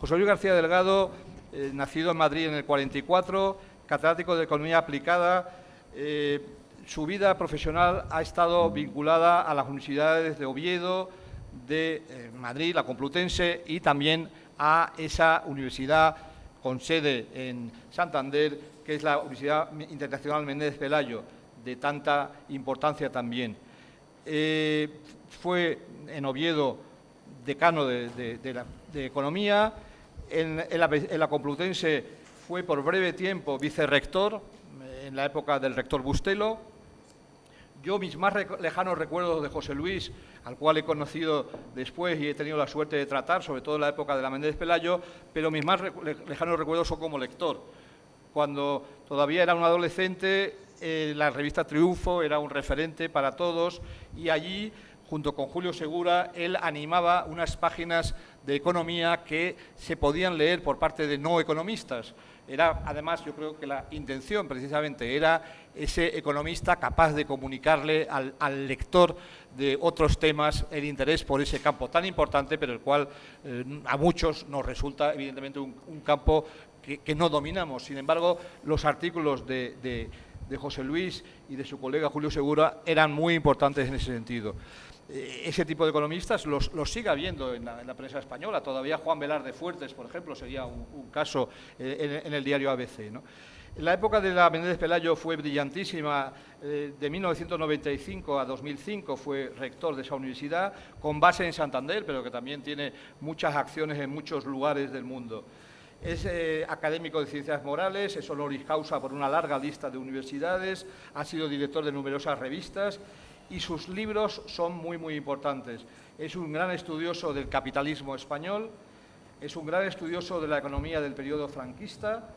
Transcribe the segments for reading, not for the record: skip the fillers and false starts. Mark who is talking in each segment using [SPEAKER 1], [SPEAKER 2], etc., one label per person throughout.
[SPEAKER 1] José Luis García Delgado, nacido en Madrid en el 44, catedrático de Economía Aplicada. Su vida profesional ha estado vinculada a las universidades de Oviedo, de Madrid, la Complutense, y también a esa universidad con sede en Santander, que es la Universidad Internacional Menéndez Pelayo, de tanta importancia también. Fue en Oviedo decano de Economía, en la Complutense fue por breve tiempo vicerrector, en la época del rector Bustelo. Yo mis más lejanos recuerdos de José Luis, al cual he conocido después y he tenido la suerte de tratar, sobre todo en la época de la Menéndez Pelayo, pero mis más lejanos recuerdos son como lector. Cuando todavía era un adolescente, la revista Triunfo era un referente para todos y allí, junto con Julio Segura, él animaba unas páginas de economía que se podían leer por parte de no economistas. Era, además, yo creo que la intención precisamente era ese economista capaz de comunicarle al lector de otros temas el interés por ese campo tan importante, pero el cual a muchos nos resulta evidentemente un campo que no dominamos. Sin embargo, los artículos de José Luis y de su colega Julio Segura eran muy importantes en ese sentido. Ese tipo de economistas los sigue habiendo en la prensa española. Todavía Juan Velarde Fuertes, por ejemplo, sería un caso en el diario ABC, ¿no? La época de la Menéndez Pelayo fue brillantísima. De 1995 a 2005 fue rector de esa universidad, con base en Santander, pero que también tiene muchas acciones en muchos lugares del mundo. Es académico de Ciencias Morales, es honoris causa por una larga lista de universidades, ha sido director de numerosas revistas y sus libros son muy importantes. Es un gran estudioso del capitalismo español, es un gran estudioso de la economía del periodo franquista,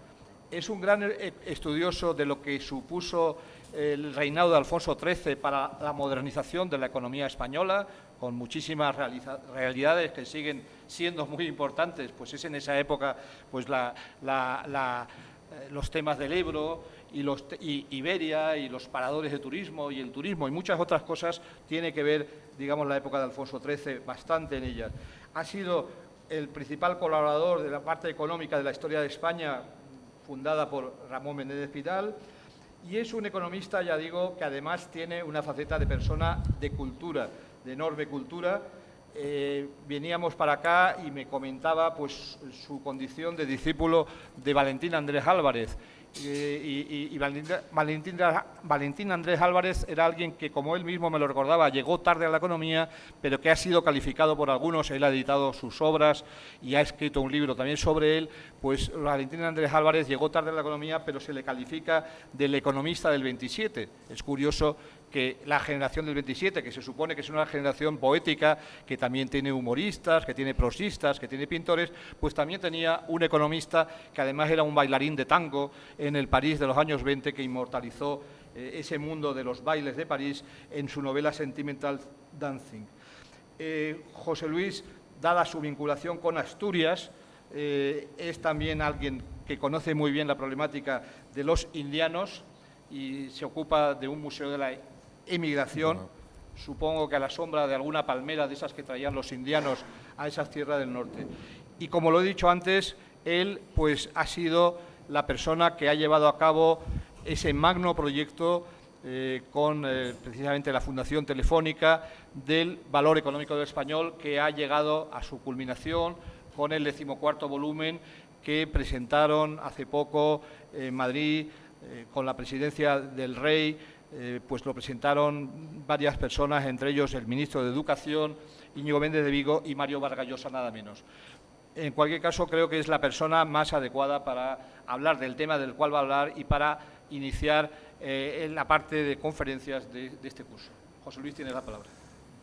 [SPEAKER 1] es un gran estudioso de lo que supuso el reinado de Alfonso XIII para la modernización de la economía española, con muchísimas realidades que siguen siendo muy importantes. Pues es en esa época pues los temas del Ebro y Iberia y los paradores de turismo y el turismo y muchas otras cosas tiene que ver, digamos, la época de Alfonso XIII bastante en ellas. Ha sido el principal colaborador de la parte económica de la historia de España, fundada por Ramón Menéndez Pidal, y es un economista, ya digo, que además tiene una faceta de persona de cultura, de enorme cultura. Veníamos para acá y me comentaba pues su condición de discípulo de Valentín Andrés Álvarez. Valentín Andrés Álvarez era alguien que, como él mismo me lo recordaba, llegó tarde a la economía, pero que ha sido calificado por algunos. Él ha editado sus obras y ha escrito un libro también sobre él. Pues Valentín Andrés Álvarez llegó tarde a la economía, pero se le califica del economista del 27. Es curioso que la generación del 27, que se supone que es una generación poética, que también tiene humoristas, que tiene prosistas, que tiene pintores, pues también tenía un economista que además era un bailarín de tango en el París de los años 20, que inmortalizó ese mundo de los bailes de París en su novela Sentimental Dancing. José Luis, dada su vinculación con Asturias, es también alguien que conoce muy bien la problemática de los indianos y se ocupa de un museo de la emigración, supongo que a la sombra de alguna palmera de esas que traían los indianos a esas tierras del norte. Y como lo he dicho antes, él pues ha sido la persona que ha llevado a cabo ese magno proyecto con precisamente la Fundación Telefónica del valor económico del español, que ha llegado a su culminación con el 14º volumen que presentaron hace poco en Madrid con la presidencia del Rey. Pues lo presentaron varias personas, entre ellos el ministro de Educación, Íñigo Méndez de Vigo, y Mario Vargas Llosa, nada menos. En cualquier caso, creo que es la persona más adecuada para hablar del tema del cual va a hablar y para iniciar en la parte de conferencias de este curso. José Luis, tiene la palabra.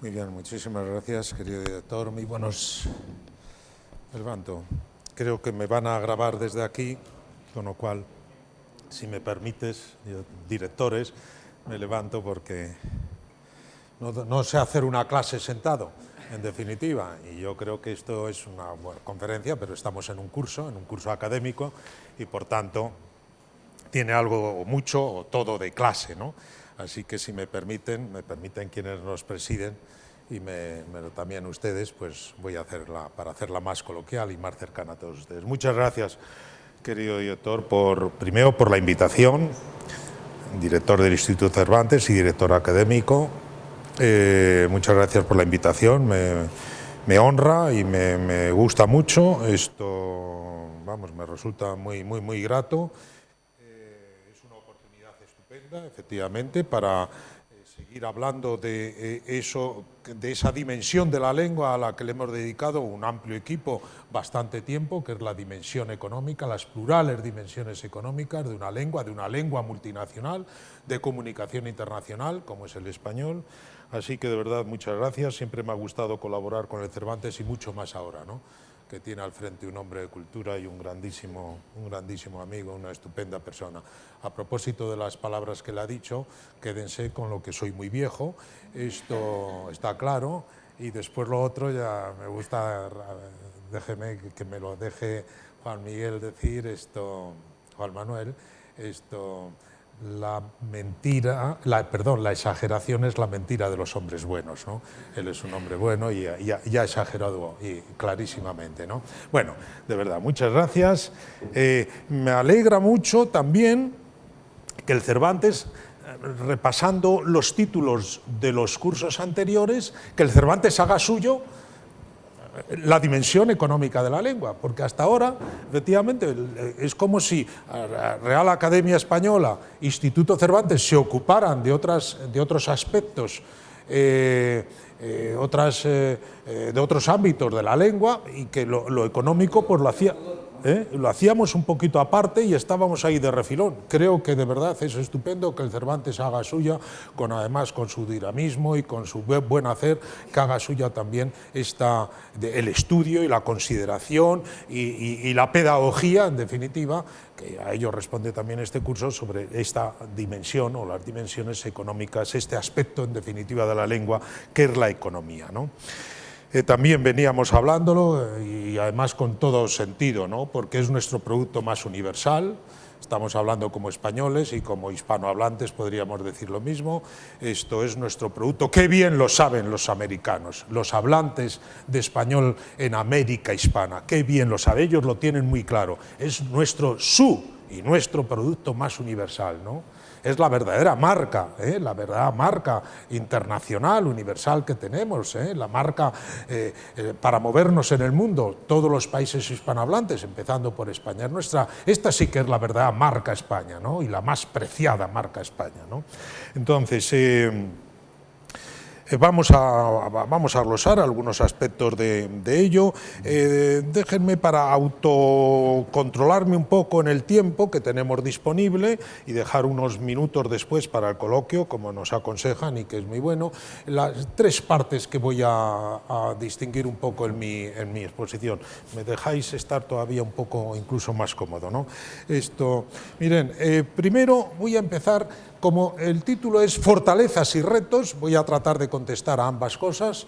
[SPEAKER 2] Muy bien, muchísimas gracias, querido director. Muy buenos. Me levanto. Creo que me van a grabar desde aquí, con lo cual, si me permites, directores, me levanto porque no sé hacer una clase sentado, en definitiva, y yo creo que esto es una buena conferencia, pero estamos en un curso académico y, por tanto, tiene algo o mucho o todo de clase, ¿no? Así que, si me permiten quienes nos presiden, también ustedes, pues voy a hacerla para hacerla más coloquial y más cercana a todos ustedes. Muchas gracias, querido director, primero por la invitación, director del Instituto Cervantes y director académico. Muchas gracias por la invitación, me honra y me gusta mucho. Esto, vamos, me resulta muy grato. Es una oportunidad estupenda, efectivamente, para seguir hablando de esa dimensión de la lengua a la que le hemos dedicado un amplio equipo bastante tiempo, que es la dimensión económica, las plurales dimensiones económicas de una lengua multinacional, de comunicación internacional, como es el español. Así que, de verdad, muchas gracias. Siempre me ha gustado colaborar con el Cervantes y mucho más ahora, ¿no?, que tiene al frente un hombre de cultura y un grandísimo amigo, una estupenda persona. A propósito de las palabras que le ha dicho, quédense con lo que soy muy viejo, esto está claro, y después lo otro ya me gusta, déjeme que me lo deje Juan Miguel decir, Juan Manuel, la exageración es la mentira de los hombres buenos, ¿no? Él es un hombre bueno y ha exagerado clarísimamente, ¿no? Bueno, de verdad, muchas gracias. Me alegra mucho también que el Cervantes, repasando los títulos de los cursos anteriores, que el Cervantes haga suyo la dimensión económica de la lengua, porque hasta ahora, efectivamente, es como si Real Academia Española, Instituto Cervantes se ocuparan de otros aspectos, de otros ámbitos de la lengua, y que lo económico pues lo hacíamos un poquito aparte y estábamos ahí de refilón. Creo que de verdad es estupendo que el Cervantes haga suya, además con su dinamismo y con su buen hacer, que haga suya también el estudio y la consideración y la pedagogía, en definitiva, que a ello responde también este curso, sobre esta dimensión o las dimensiones económicas, este aspecto en definitiva de la lengua, que es la economía, ¿no? También veníamos hablándolo y además con todo sentido, ¿no?, porque es nuestro producto más universal. Estamos hablando como españoles y como hispanohablantes podríamos decir lo mismo. Esto es nuestro producto. Qué bien lo saben los americanos, los hablantes de español en América hispana. Qué bien lo saben, ellos lo tienen muy claro. Es nuestro producto más universal, ¿no? Es la verdadera marca internacional, universal que tenemos, la marca para movernos en el mundo, todos los países hispanohablantes, empezando por España. Esta sí que es la verdadera marca España, ¿no?, y la más preciada marca España, ¿no? Entonces, vamos a glosar algunos aspectos de ello. Déjenme, para autocontrolarme un poco en el tiempo que tenemos disponible y dejar unos minutos después para el coloquio, como nos aconsejan y que es muy bueno, las tres partes que voy a distinguir un poco en mi exposición. Me dejáis estar todavía un poco incluso más cómodo, ¿no? Miren, primero voy a empezar. Como el título es Fortalezas y retos, voy a tratar de contestar a ambas cosas,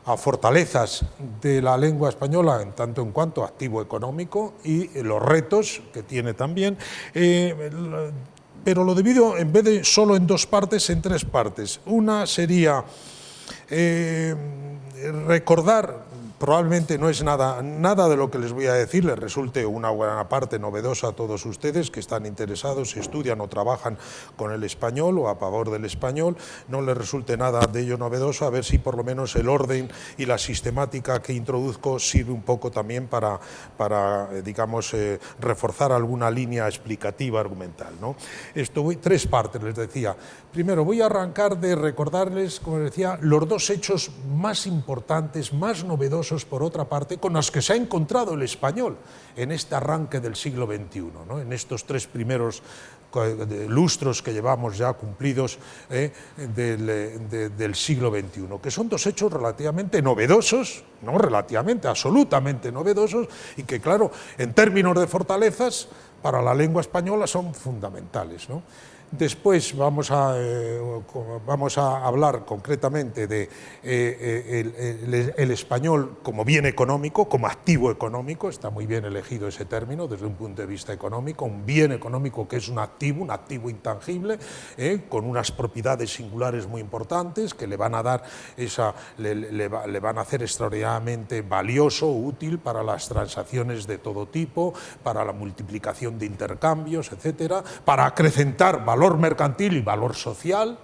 [SPEAKER 2] a fortalezas de la lengua española en tanto en cuanto activo económico y los retos que tiene también, pero lo divido, en vez de solo en dos partes, en tres partes. Una sería recordar, probablemente no es nada de lo que les voy a decir les resulte una buena parte novedosa a todos ustedes que están interesados, estudian o trabajan con el español o a favor del español, no les resulte nada de ello novedoso, a ver si por lo menos el orden y la sistemática que introduzco sirve un poco también para digamos, reforzar alguna línea explicativa argumental, ¿no? Tres partes, les decía. Primero, voy a arrancar de recordarles, como les decía, los dos hechos más importantes, más novedosos, por otra parte, con los que se ha encontrado el español en este arranque del siglo XXI, ¿no?, en estos tres primeros lustros que llevamos ya cumplidos del siglo XXI, que son dos hechos relativamente novedosos, no relativamente, absolutamente novedosos, y que, claro, en términos de fortalezas, para la lengua española son fundamentales, ¿no? Después vamos a hablar concretamente de el español como bien económico, como activo económico. Está muy bien elegido ese término desde un punto de vista económico, un bien económico que es un activo intangible, con unas propiedades singulares muy importantes que le van a dar le van a hacer extraordinariamente valioso, útil para las transacciones de todo tipo, para la multiplicación de intercambios, etcétera, para acrecentar valor mercantil y valor social,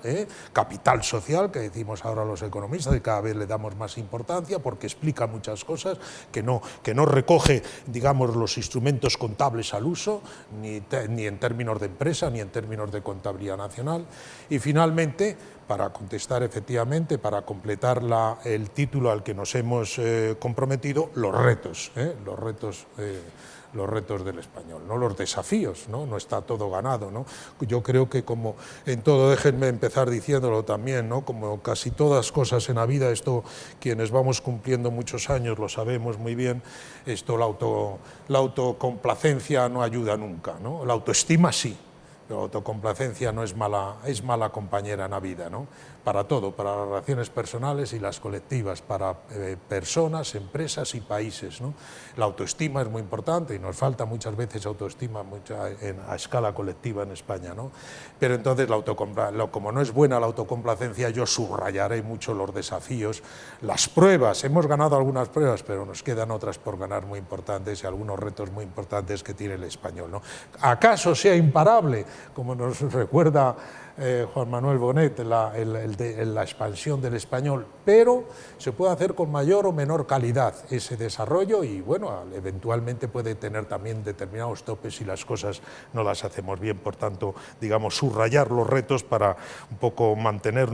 [SPEAKER 2] capital social, que decimos ahora los economistas, y cada vez le damos más importancia porque explica muchas cosas que no recoge, digamos, los instrumentos contables al uso, ni en términos de empresa, ni en términos de contabilidad nacional. Y finalmente, para contestar efectivamente, para completar el título al que nos hemos comprometido, los retos del español, ¿no? Los desafíos, ¿no? No está todo ganado, ¿no? Yo creo que, como en todo, déjenme empezar diciéndolo también, ¿no? Como casi todas cosas en la vida, esto quienes vamos cumpliendo muchos años lo sabemos muy bien, la autocomplacencia no ayuda nunca, ¿no? La autoestima sí. La autocomplacencia no es mala compañera en la vida, ¿no? Para todo, para las relaciones personales y las colectivas, para personas, empresas y países, ¿no? La autoestima es muy importante y nos falta muchas veces autoestima a escala colectiva en España, ¿no? Pero entonces, como no es buena la autocomplacencia, yo subrayaré mucho los desafíos, las pruebas. Hemos ganado algunas pruebas, pero nos quedan otras por ganar muy importantes y algunos retos muy importantes que tiene el español, ¿no? ¿Acaso sea imparable, como nos recuerda Juan Manuel Bonet, la expansión del español? Pero se puede hacer con mayor o menor calidad ese desarrollo y, bueno, eventualmente puede tener también determinados topes si las cosas no las hacemos bien. Por tanto, digamos, subrayar los retos para un poco mantener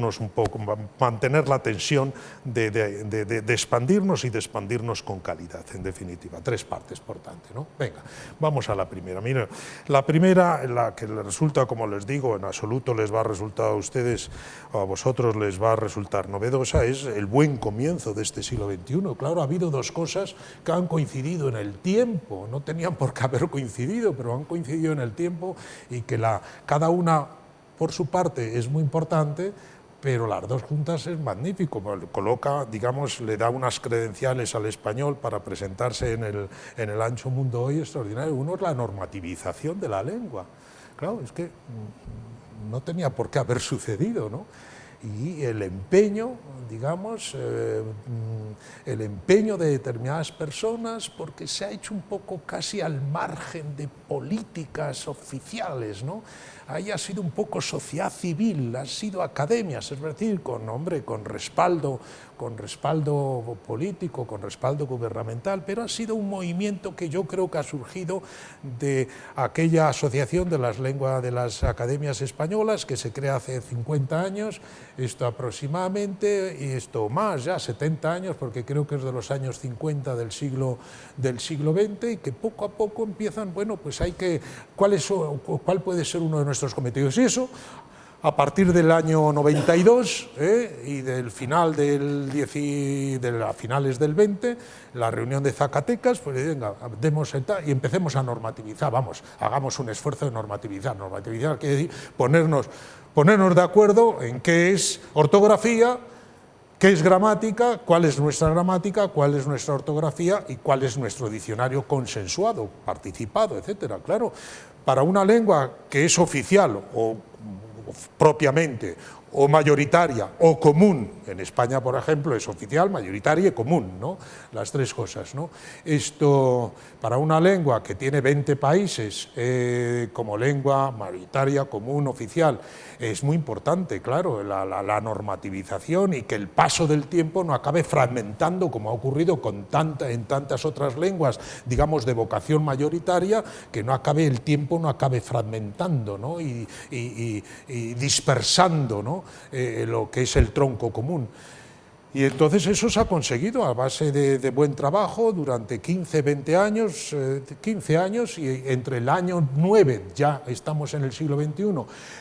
[SPEAKER 2] la tensión de expandirnos y de expandirnos con calidad, en definitiva. Tres partes, por tanto, ¿no? Venga, vamos a la primera. Mira, la primera, la que les resulta, como les digo, en absoluto les va a resultar a ustedes o a vosotros les va a resultar novedosa, es el buen comienzo de este siglo XXI. Claro, ha habido dos cosas que han coincidido en el tiempo, no tenían por qué haber coincidido, pero han coincidido en el tiempo y que cada una por su parte es muy importante, pero las dos juntas es magnífico. Coloca, digamos, le da unas credenciales al español para presentarse en el ancho mundo hoy extraordinario. Uno es la normativización de la lengua. Claro, es que no tenía por qué haber sucedido, ¿no? Y el empeño, digamos, el empeño de determinadas personas, porque se ha hecho un poco casi al margen de políticas oficiales, ¿no? Ahí ha sido un poco sociedad civil, ha sido academias, es decir, con respaldo político, con respaldo gubernamental, pero ha sido un movimiento que yo creo que ha surgido de aquella asociación de las lenguas de las academias españolas que se crea hace 50 años, esto aproximadamente, y esto más, ya 70 años, porque creo que es de los años 50 del siglo XX, y que poco a poco empiezan, bueno, pues ¿cuál puede ser uno de nuestros cometidos? Y eso, a partir del año 92 y del final a finales del 20, la reunión de Zacatecas, pues venga, y empecemos a normativizar, hagamos un esfuerzo de normativizar. Normativizar quiere decir ponernos de acuerdo en qué es ortografía, qué es gramática, cuál es nuestra gramática, cuál es nuestra ortografía y cuál es nuestro diccionario consensuado, participado, etcétera. Claro, para una lengua que es oficial o propiamente, o mayoritaria, o común, en España, por ejemplo, es oficial, mayoritaria y común, ¿no? Las tres cosas, ¿no? Esto, para una lengua que tiene 20 países como lengua mayoritaria, común, oficial, es muy importante, claro, la normativización y que el paso del tiempo no acabe fragmentando, como ha ocurrido en tantas otras lenguas, digamos, de vocación mayoritaria, que el tiempo no acabe fragmentando, ¿no? y dispersando, ¿no? Lo que es el tronco común. Y entonces eso se ha conseguido a base de buen trabajo durante 15 años, y entre el año 9, ya estamos en el siglo XXI,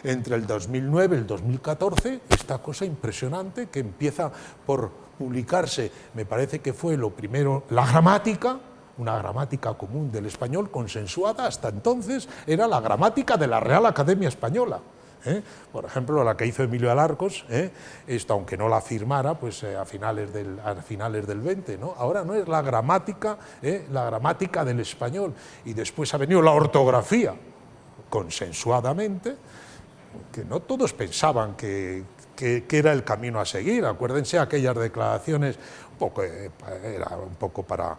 [SPEAKER 2] entre el 2009 y el 2014, esta cosa impresionante que empieza por publicarse, me parece que fue lo primero, la gramática, una gramática común del español consensuada hasta entonces, era la gramática de la Real Academia Española. Por ejemplo, la que hizo Emilio Alarcos, esto, aunque no la firmara, pues a finales del 20, ¿no? Ahora no es la gramática del español, y después ha venido la ortografía, consensuadamente, que no todos pensaban que era el camino a seguir. Acuérdense aquellas declaraciones, era un poco para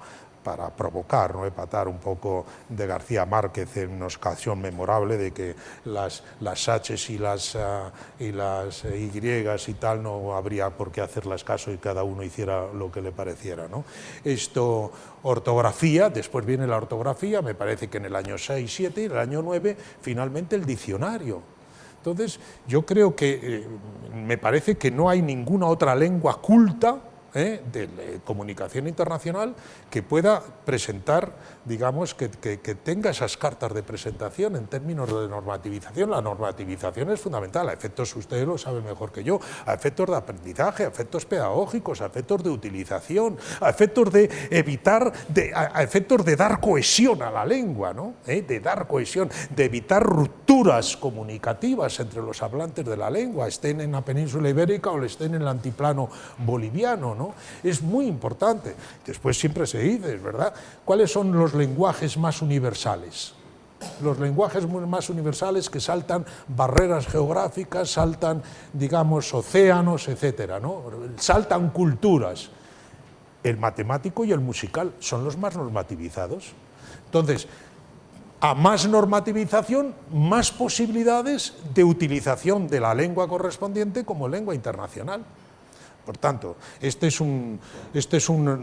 [SPEAKER 2] provocar, ¿no? Empatar un poco de García Márquez en una ocasión memorable de que las H's y las Y y tal no habría por qué hacerlas caso y cada uno hiciera lo que le pareciera, ¿no? Esto, ortografía, después viene la ortografía, me parece que en el año 6, 7 y en el año 9 finalmente el diccionario. Entonces yo creo que me parece que no hay ninguna otra lengua culta de comunicación internacional que pueda presentar, digamos, que tenga esas cartas de presentación en términos de normativización. La normativización es fundamental, a efectos, ustedes lo saben mejor que yo, a efectos de aprendizaje, a efectos pedagógicos, a efectos de utilización, a efectos de evitar, a efectos de dar cohesión a la lengua, ¿no? De dar cohesión, de evitar rupturas comunicativas entre los hablantes de la lengua, estén en la península ibérica o estén en el altiplano boliviano, ¿no? Es muy importante. Después siempre se dice, ¿verdad?, ¿cuáles son los lenguajes más universales? Los lenguajes más universales que saltan barreras geográficas, saltan, digamos, océanos, etcétera, ¿no? Saltan culturas. El matemático y el musical son los más normativizados. Entonces, a más normativización, más posibilidades de utilización de la lengua correspondiente como lengua internacional. Por tanto, este es un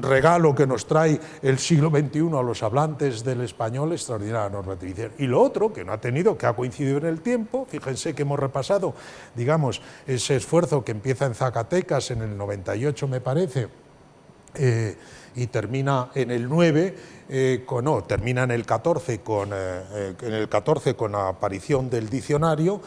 [SPEAKER 2] regalo que nos trae el siglo XXI a los hablantes del español, extraordinaria normativización. Y lo otro, que no ha tenido, que ha coincidido en el tiempo, fíjense que hemos repasado, digamos, ese esfuerzo que empieza en Zacatecas en el 98, me parece, y termina en el 9, termina en el 14 con la aparición del diccionario,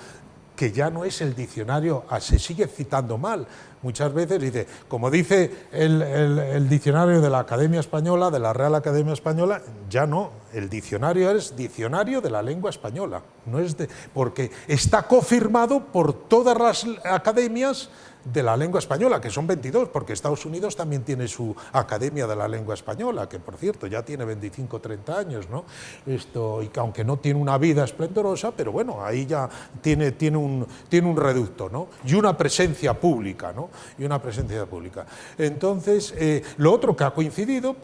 [SPEAKER 2] que ya no es el diccionario, se sigue citando mal. Muchas veces dice, como dice el diccionario de la Academia Española, de la Real Academia Española, ya no, el diccionario es diccionario de la lengua española, no es porque está cofirmado por todas las academias de la lengua española, que son 22, porque Estados Unidos también tiene su Academia de la Lengua Española, que por cierto ya tiene 25 o 30 años, ¿no? Y que aunque no tiene una vida esplendorosa, pero bueno, ahí ya tiene un reducto, ¿no? Y una presencia pública, ¿no? Y una presencia pública. Entonces, lo otro que ha coincidido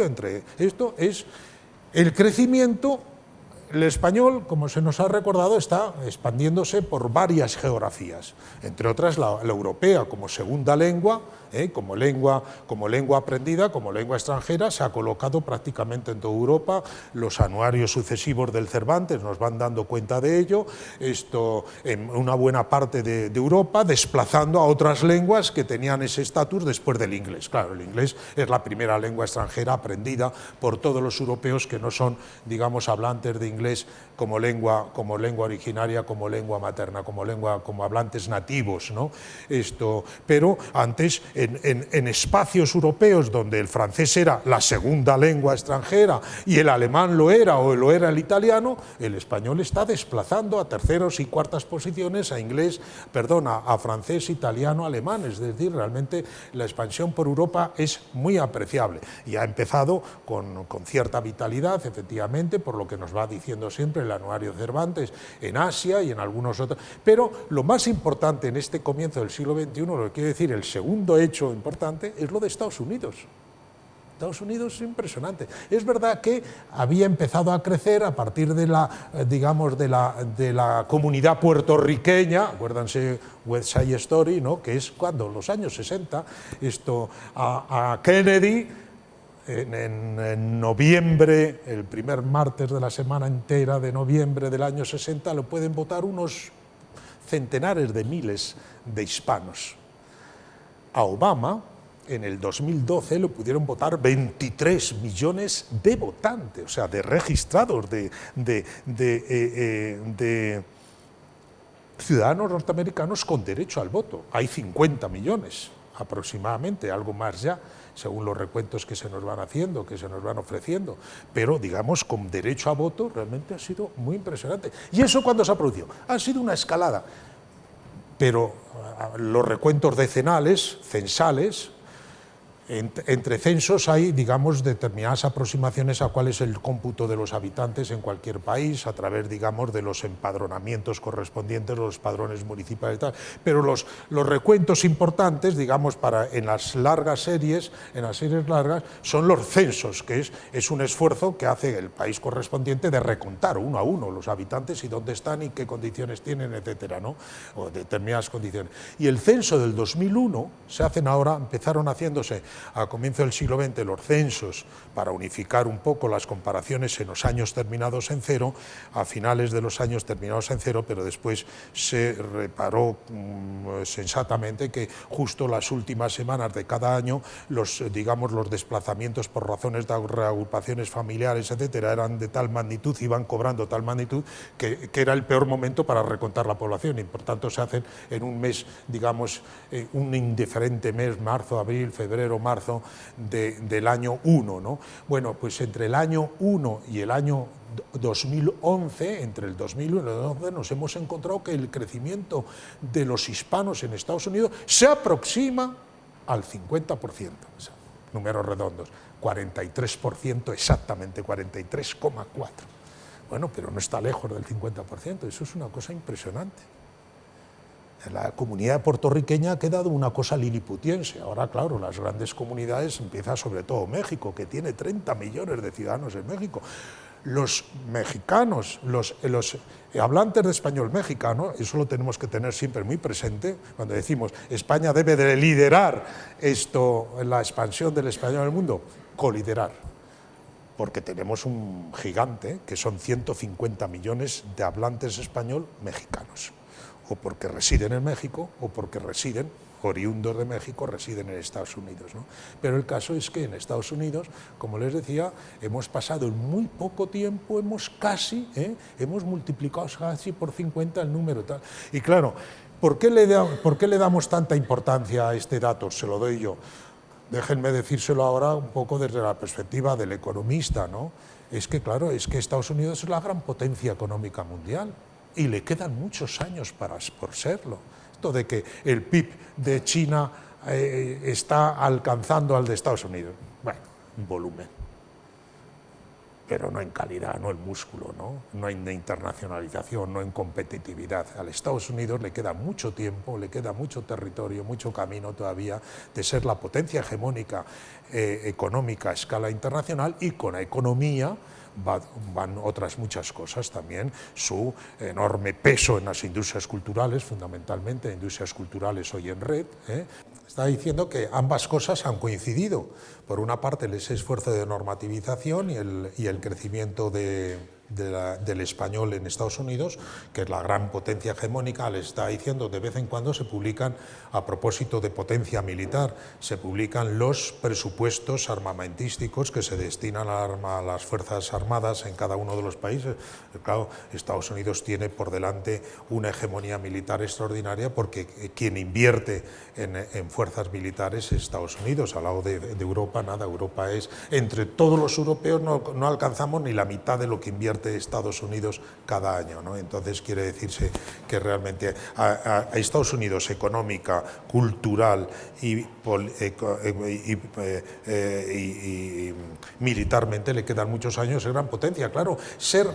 [SPEAKER 2] entre esto es el crecimiento. El español, como se nos ha recordado, está expandiéndose por varias geografías, entre otras la europea como segunda lengua, como lengua aprendida, como lengua extranjera, se ha colocado prácticamente en toda Europa. Los anuarios sucesivos del Cervantes nos van dando cuenta de ello, esto en una buena parte de Europa, desplazando a otras lenguas que tenían ese estatus después del inglés. Claro, el inglés es la primera lengua extranjera aprendida por todos los europeos que no son, digamos, hablantes de inglés como lengua originaria, como lengua materna, como hablantes nativos, ¿no? Pero antes, en espacios europeos donde el francés era la segunda lengua extranjera y el alemán lo era, o lo era el italiano, el español está desplazando a terceros y cuartas posiciones a francés, italiano, alemán. Es decir, realmente la expansión por Europa es muy apreciable y ha empezado con cierta vitalidad, efectivamente, por lo que nos va diciendo siempre el anuario Cervantes, en Asia y en algunos otros. Pero lo más importante en este comienzo del siglo XXI, lo que quiere decir el segundo hecho importante, es lo de Estados Unidos. Estados Unidos es impresionante. Es verdad que había empezado a crecer a partir de la comunidad puertorriqueña, acuérdense West Side Story, ¿no? Que es cuando, los años 60, a Kennedy, en noviembre, el primer martes de la semana entera de noviembre del año 60, lo pueden votar unos centenares de miles de hispanos. A Obama, en el 2012, lo pudieron votar 23 millones de votantes, o sea, de registrados, de ciudadanos norteamericanos con derecho al voto. Hay 50 millones. aproximadamente, algo más ya, según los recuentos que se nos van haciendo, que se nos van ofreciendo, pero digamos con derecho a voto realmente ha sido muy impresionante. ¿Y eso cuándo se ha producido? Ha sido una escalada, pero los recuentos decenales, censales, entre censos hay, digamos, determinadas aproximaciones a cuál es el cómputo de los habitantes en cualquier país, a través, digamos, de los empadronamientos correspondientes, los padrones municipales y tal. Pero los recuentos importantes, digamos, en las largas series, largas, son los censos, que es un esfuerzo que hace el país correspondiente de recontar uno a uno los habitantes y dónde están y qué condiciones tienen, etcétera, ¿no? O determinadas condiciones. Y el censo del 2001, empezaron haciéndose a comienzo del siglo XX los censos para unificar un poco las comparaciones en los años terminados en cero, a finales de los años terminados en cero, pero después se reparó sensatamente que justo las últimas semanas de cada año los desplazamientos por razones de reagrupaciones familiares, etcétera, eran de tal magnitud, iban cobrando tal magnitud que era el peor momento para recontar la población y por tanto se hacen en un mes, digamos, un indiferente mes, marzo, abril, febrero, marzo del año 1, ¿no? Bueno, pues entre el año 1 y el año 2011, entre el 2001 y el 2011, nos hemos encontrado que el crecimiento de los hispanos en Estados Unidos se aproxima al 50%, o sea, números redondos, 43% exactamente, 43,4%. Bueno, pero no está lejos del 50%, eso es una cosa impresionante. La comunidad puertorriqueña ha quedado una cosa liliputiense. Ahora, claro, las grandes comunidades, empieza sobre todo México, que tiene 30 millones de ciudadanos en México. Los mexicanos, los hablantes de español mexicano, eso lo tenemos que tener siempre muy presente, cuando decimos España debe de liderar la expansión del español en el mundo, coliderar, porque tenemos un gigante, que son 150 millones de hablantes español mexicanos, o porque residen en México, o porque residen, oriundos de México, residen en Estados Unidos, ¿no? Pero el caso es que en Estados Unidos, como les decía, hemos pasado en muy poco tiempo, hemos multiplicado casi por 50 el número tal. Y claro, ¿por qué le damos tanta importancia a este dato? Se lo doy yo. Déjenme decírselo ahora un poco desde la perspectiva del economista, ¿no? Es que, claro, es que Estados Unidos es la gran potencia económica mundial y le quedan muchos años por serlo. Esto de que el PIB de China está alcanzando al de Estados Unidos. Bueno, en volumen, pero no en calidad, no en músculo, no en internacionalización, no en competitividad. Al Estados Unidos le queda mucho tiempo, le queda mucho territorio, mucho camino todavía de ser la potencia hegemónica económica a escala internacional, y con la economía van otras muchas cosas también, su enorme peso en las industrias culturales, fundamentalmente industrias culturales hoy en red. Está diciendo que ambas cosas han coincidido. Por una parte, ese esfuerzo de normativización y el crecimiento del español en Estados Unidos, que es la gran potencia hegemónica. Le está diciendo, de vez en cuando se publican, a propósito de potencia militar, se publican los presupuestos armamentísticos que se destinan a las Fuerzas Armadas en cada uno de los países. Claro, Estados Unidos tiene por delante una hegemonía militar extraordinaria, porque quien invierte en fuerzas militares es Estados Unidos. Al lado de Europa, nada. Europa es, entre todos los europeos no alcanzamos ni la mitad de lo que invierte Estados Unidos cada año, ¿no? Entonces quiere decirse que realmente a Estados Unidos económica, cultural y militarmente le quedan muchos años de gran potencia. Claro, ser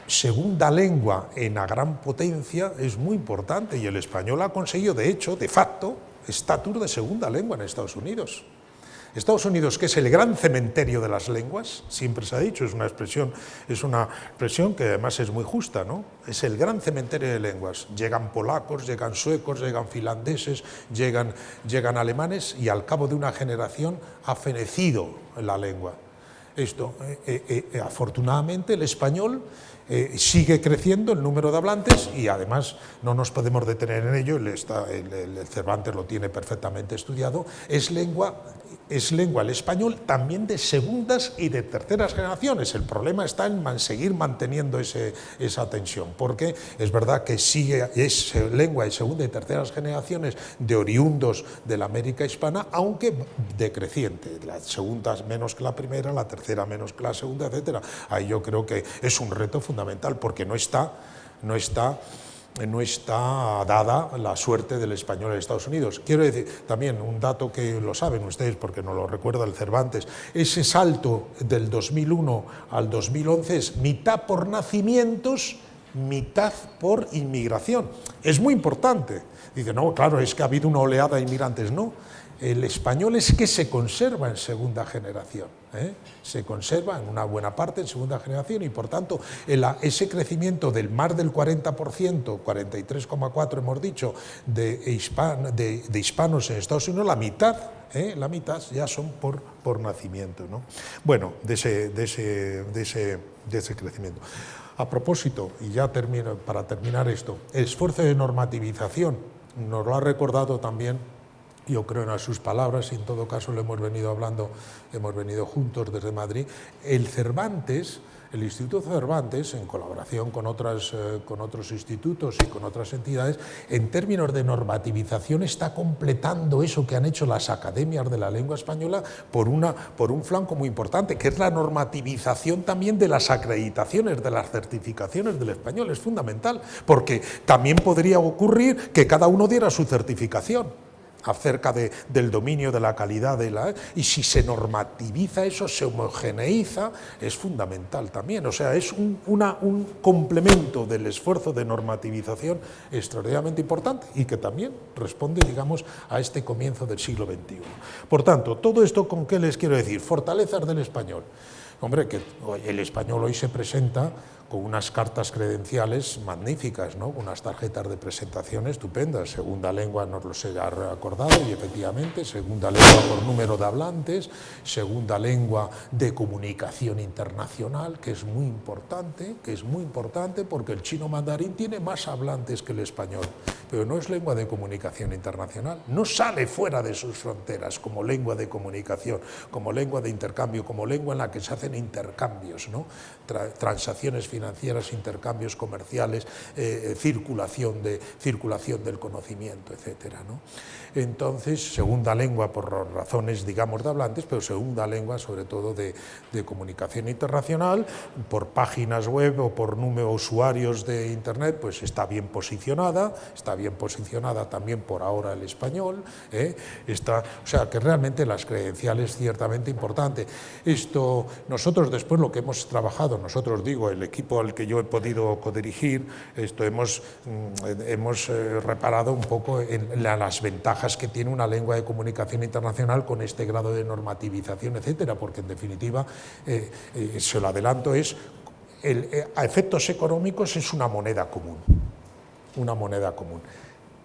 [SPEAKER 2] segunda lengua en la gran potencia es muy importante, y el español ha conseguido, de hecho, de facto, estatus de segunda lengua en Estados Unidos. Estados Unidos, que es el gran cementerio de las lenguas, siempre se ha dicho, es una expresión que además es muy justa, ¿no? Es el gran cementerio de lenguas. Llegan polacos, llegan suecos, llegan finlandeses, llegan alemanes, y al cabo de una generación ha fenecido la lengua. Afortunadamente, el español sigue creciendo el número de hablantes y además no nos podemos detener en ello, el Cervantes lo tiene perfectamente estudiado, es lengua el español también de segundas y de terceras generaciones. El problema está en seguir manteniendo esa tensión, porque es verdad que es lengua de segunda y terceras generaciones de oriundos de la América hispana, aunque decreciente, la segunda menos que la primera, la tercera menos que la segunda, etcétera. Ahí yo creo que es un reto fundamental, porque no está dada la suerte del español en Estados Unidos. Quiero decir, también un dato que lo saben ustedes porque nos lo recuerda el Cervantes, ese salto del 2001 al 2011 es mitad por nacimientos, mitad por inmigración. Es muy importante. Dice, no, claro, es que ha habido una oleada de inmigrantes. No, el español es que se conserva en segunda generación, se conserva en una buena parte en segunda generación y por tanto ese crecimiento del más del 40%, 43,4 hemos dicho, de hispanos en Estados Unidos, la mitad ya son por nacimiento, ¿no? Bueno, de ese crecimiento. A propósito, y ya termino, para terminar esto, el esfuerzo de normativización nos lo ha recordado también, yo creo, en sus palabras, y en todo caso lo hemos venido hablando, hemos venido juntos desde Madrid. El Cervantes, el Instituto Cervantes, en colaboración con otros institutos y con otras entidades, en términos de normativización está completando eso que han hecho las academias de la lengua española por un flanco muy importante, que es la normativización también de las acreditaciones, de las certificaciones del español. Es fundamental, porque también podría ocurrir que cada uno diera su certificación acerca del dominio de la calidad y si se normativiza eso, se homogeneiza, es fundamental también. O sea, es un complemento del esfuerzo de normativización extraordinariamente importante y que también responde, digamos, a este comienzo del siglo XXI. Por tanto, todo esto, ¿con qué les quiero decir? Fortalezas del español. Hombre, que el español hoy se presenta con unas cartas credenciales magníficas, ¿no? Unas tarjetas de presentación estupendas. Segunda lengua, nos los he acordado, y efectivamente, segunda lengua por número de hablantes, segunda lengua de comunicación internacional, que es muy importante porque el chino mandarín tiene más hablantes que el español, pero no es lengua de comunicación internacional, no sale fuera de sus fronteras como lengua de comunicación, como lengua de intercambio, como lengua en la que se hacen intercambios, ¿no? Transacciones financieras, intercambios comerciales, circulación del conocimiento, etcétera, ¿no? Entonces, segunda lengua por razones, digamos, de hablantes, pero segunda lengua sobre todo de comunicación internacional, por páginas web o por número de usuarios de Internet, pues está bien posicionada también por ahora el español, o sea, que realmente las credenciales ciertamente importante. Esto, nosotros después lo que hemos trabajado, nosotros digo, el equipo al que yo he podido codirigir, hemos reparado un poco en las ventajas que tiene una lengua de comunicación internacional con este grado de normativización, etcétera, porque en definitiva, se lo adelanto, a efectos económicos es una moneda común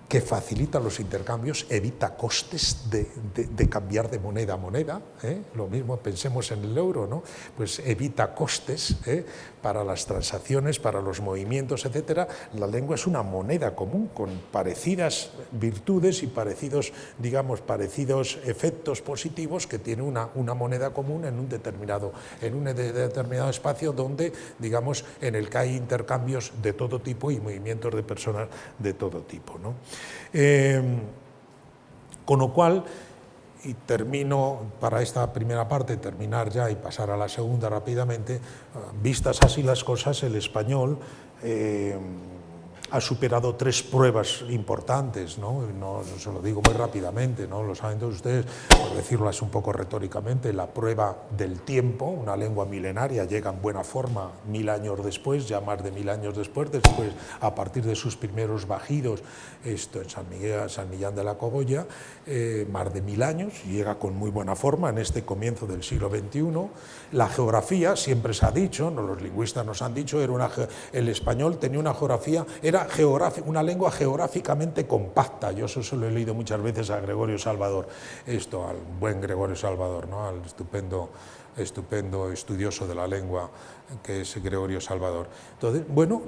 [SPEAKER 2] que facilita los intercambios, evita costes de cambiar de moneda a moneda, lo mismo pensemos en el euro, ¿no? Pues evita costes para las transacciones, para los movimientos, etcétera. La lengua es una moneda común con parecidas virtudes y parecidos efectos positivos que tiene una moneda común en un determinado espacio donde, digamos, en el que hay intercambios de todo tipo y movimientos de personas de todo tipo, ¿no? Con lo cual, y termino para esta primera parte, terminar ya y pasar a la segunda rápidamente, vistas así las cosas, el español ha superado 3 pruebas importantes, ¿no? No se lo digo muy rápidamente, ¿no? Lo saben todos ustedes, por decirlo así un poco retóricamente, la prueba del tiempo, una lengua milenaria llega en buena forma 1000 años después, ya más de 1000 años después, a partir de sus primeros bajidos, esto en San Millán de la Cogolla, más de 1000 años, llega con muy buena forma en este comienzo del siglo XXI. La geografía, siempre se ha dicho, los lingüistas nos han dicho, el español tenía una geografía, era una lengua geográficamente compacta. Yo eso se lo he leído muchas veces a Gregorio Salvador, al buen Gregorio Salvador, ¿no? Al estupendo estudioso de la lengua que es Gregorio Salvador. Entonces, bueno,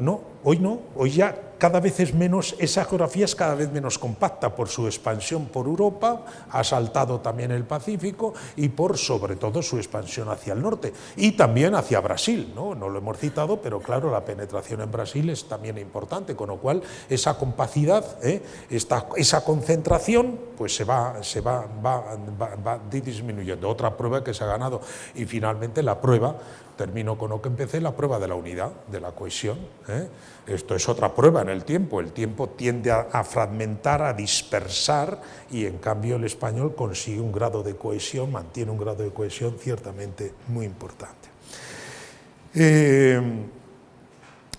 [SPEAKER 2] hoy ya cada vez es menos, esa geografía es cada vez menos compacta por su expansión por Europa, ha saltado también el Pacífico y por sobre todo su expansión hacia el norte y también hacia Brasil, no lo hemos citado, pero claro, la penetración en Brasil es también importante, con lo cual esa compacidad, esa concentración, pues se va disminuyendo. Otra prueba que se ha ganado, y finalmente la prueba, termino con lo que empecé, la prueba de la unidad, de la cohesión. Esto es otra prueba en el tiempo tiende a fragmentar, a dispersar, y en cambio el español consigue un grado de cohesión, mantiene un grado de cohesión ciertamente muy importante.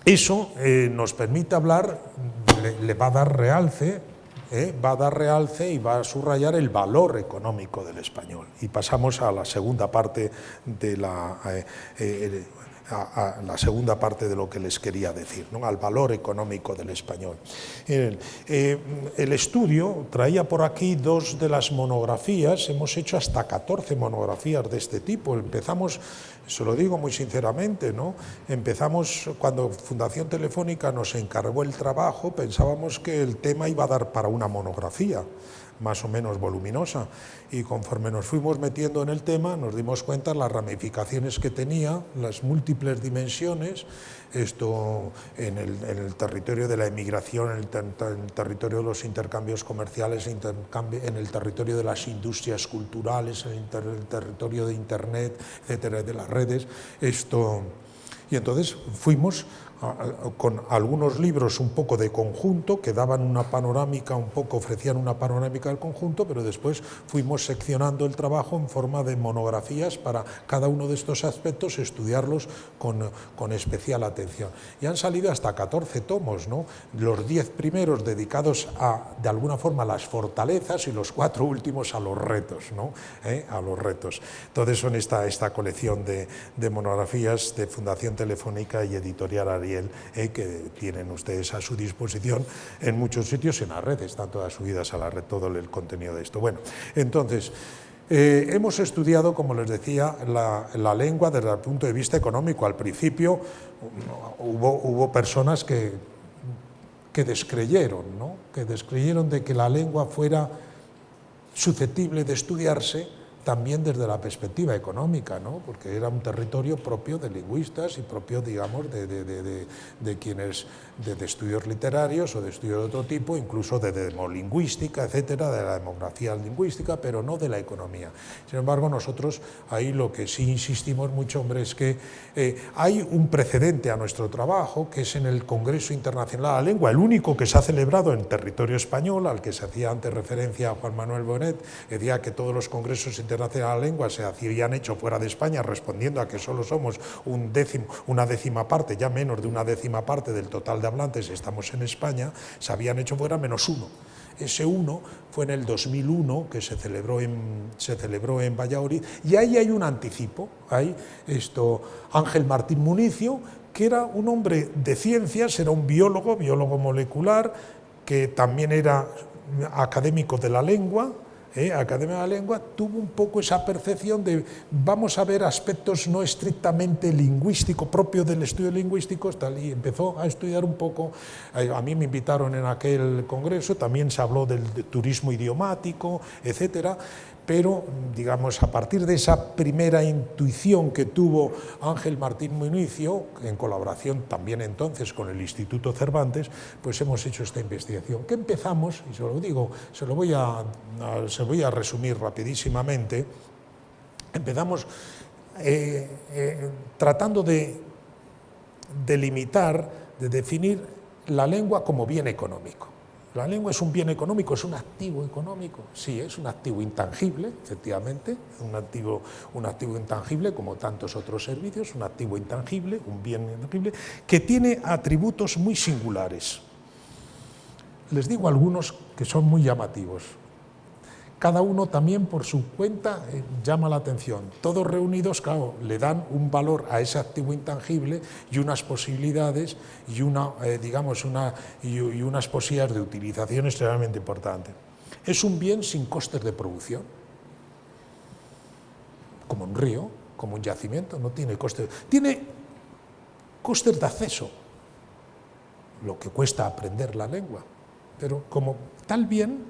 [SPEAKER 2] Eso nos permite hablar, le va a dar realce, y va a subrayar el valor económico del español. Y pasamos a la segunda parte de la segunda parte de lo que les quería decir, ¿no? Al valor económico del español. El estudio traía por aquí dos de las monografías, hemos hecho hasta 14 monografías de este tipo. Empezamos, se lo digo muy sinceramente, ¿no? Empezamos cuando Fundación Telefónica nos encargó el trabajo, pensábamos que el tema iba a dar para una monografía más o menos voluminosa, y conforme nos fuimos metiendo en el tema nos dimos cuenta de las ramificaciones que tenía, las múltiples dimensiones, esto en el territorio de la emigración, en el territorio de los intercambios comerciales, en el territorio de las industrias culturales, en el territorio de Internet, etcétera, de las redes, y entonces fuimos con algunos libros un poco de conjunto que daban una panorámica, ofrecían una panorámica del conjunto, pero después fuimos seccionando el trabajo en forma de monografías para cada uno de estos aspectos, estudiarlos con especial atención. Y han salido hasta 14 tomos, ¿no? Los 10 primeros dedicados de alguna forma a las fortalezas y los 4 últimos a los retos, ¿no? A los retos. Entonces son esta colección de monografías de Fundación Telefónica y Editorial Ariel, que tienen ustedes a su disposición en muchos sitios en las redes, están todas subidas a la red todo el contenido de esto. Bueno, entonces, hemos estudiado, como les decía, la lengua desde el punto de vista económico. Al principio hubo personas que descreyeron, ¿no? Que descreyeron de que la lengua fuera susceptible de estudiarse también desde la perspectiva económica, ¿no? Porque era un territorio propio de lingüistas y propio, digamos, de quienes, de estudios literarios o de estudios de otro tipo, incluso de demolingüística, etcétera, de la demografía lingüística, pero no de la economía. Sin embargo, nosotros ahí lo que sí insistimos mucho, hombre, es que hay un precedente a nuestro trabajo, que es en el Congreso Internacional de la Lengua, el único que se ha celebrado en territorio español, al que se hacía antes referencia a Juan Manuel Bonet, decía que todos los congresos internacionales de la lengua se habían hecho fuera de España, respondiendo a que solo somos una décima parte, ya menos de una décima parte del total de hablantes estamos en España, se habían hecho fuera menos uno. Ese uno fue en el 2001, que se celebró en Valladolid, y ahí hay un anticipo. Hay Ángel Martín Municio, que era un hombre de ciencias, era un biólogo molecular, que también era académico de la lengua, Academia de la Lengua, tuvo un poco esa percepción de vamos a ver aspectos no estrictamente lingüísticos, propios del estudio lingüístico, y empezó a estudiar un poco. A mí me invitaron en aquel congreso, también se habló del turismo idiomático, etcétera. Pero, digamos, a partir de esa primera intuición que tuvo Ángel Martín Municio, en colaboración también entonces con el Instituto Cervantes, pues hemos hecho esta investigación, que empezamos, y se lo digo, se voy a resumir rapidísimamente, empezamos tratando de delimitar, de definir la lengua como bien económico. La lengua es un bien económico, es un activo económico, sí, es un activo intangible, efectivamente, un activo intangible como tantos otros servicios, un activo intangible, un bien intangible, que tiene atributos muy singulares. Les digo algunos que son muy llamativos. Cada uno también por su cuenta llama la atención. Todos reunidos, claro, le dan un valor a ese activo intangible y unas posibilidades y unas posibilidades de utilización extremadamente importantes. Es un bien sin costes de producción, como un río, como un yacimiento, no tiene costes. Tiene
[SPEAKER 3] costes de acceso, lo que cuesta aprender la lengua, pero como tal bien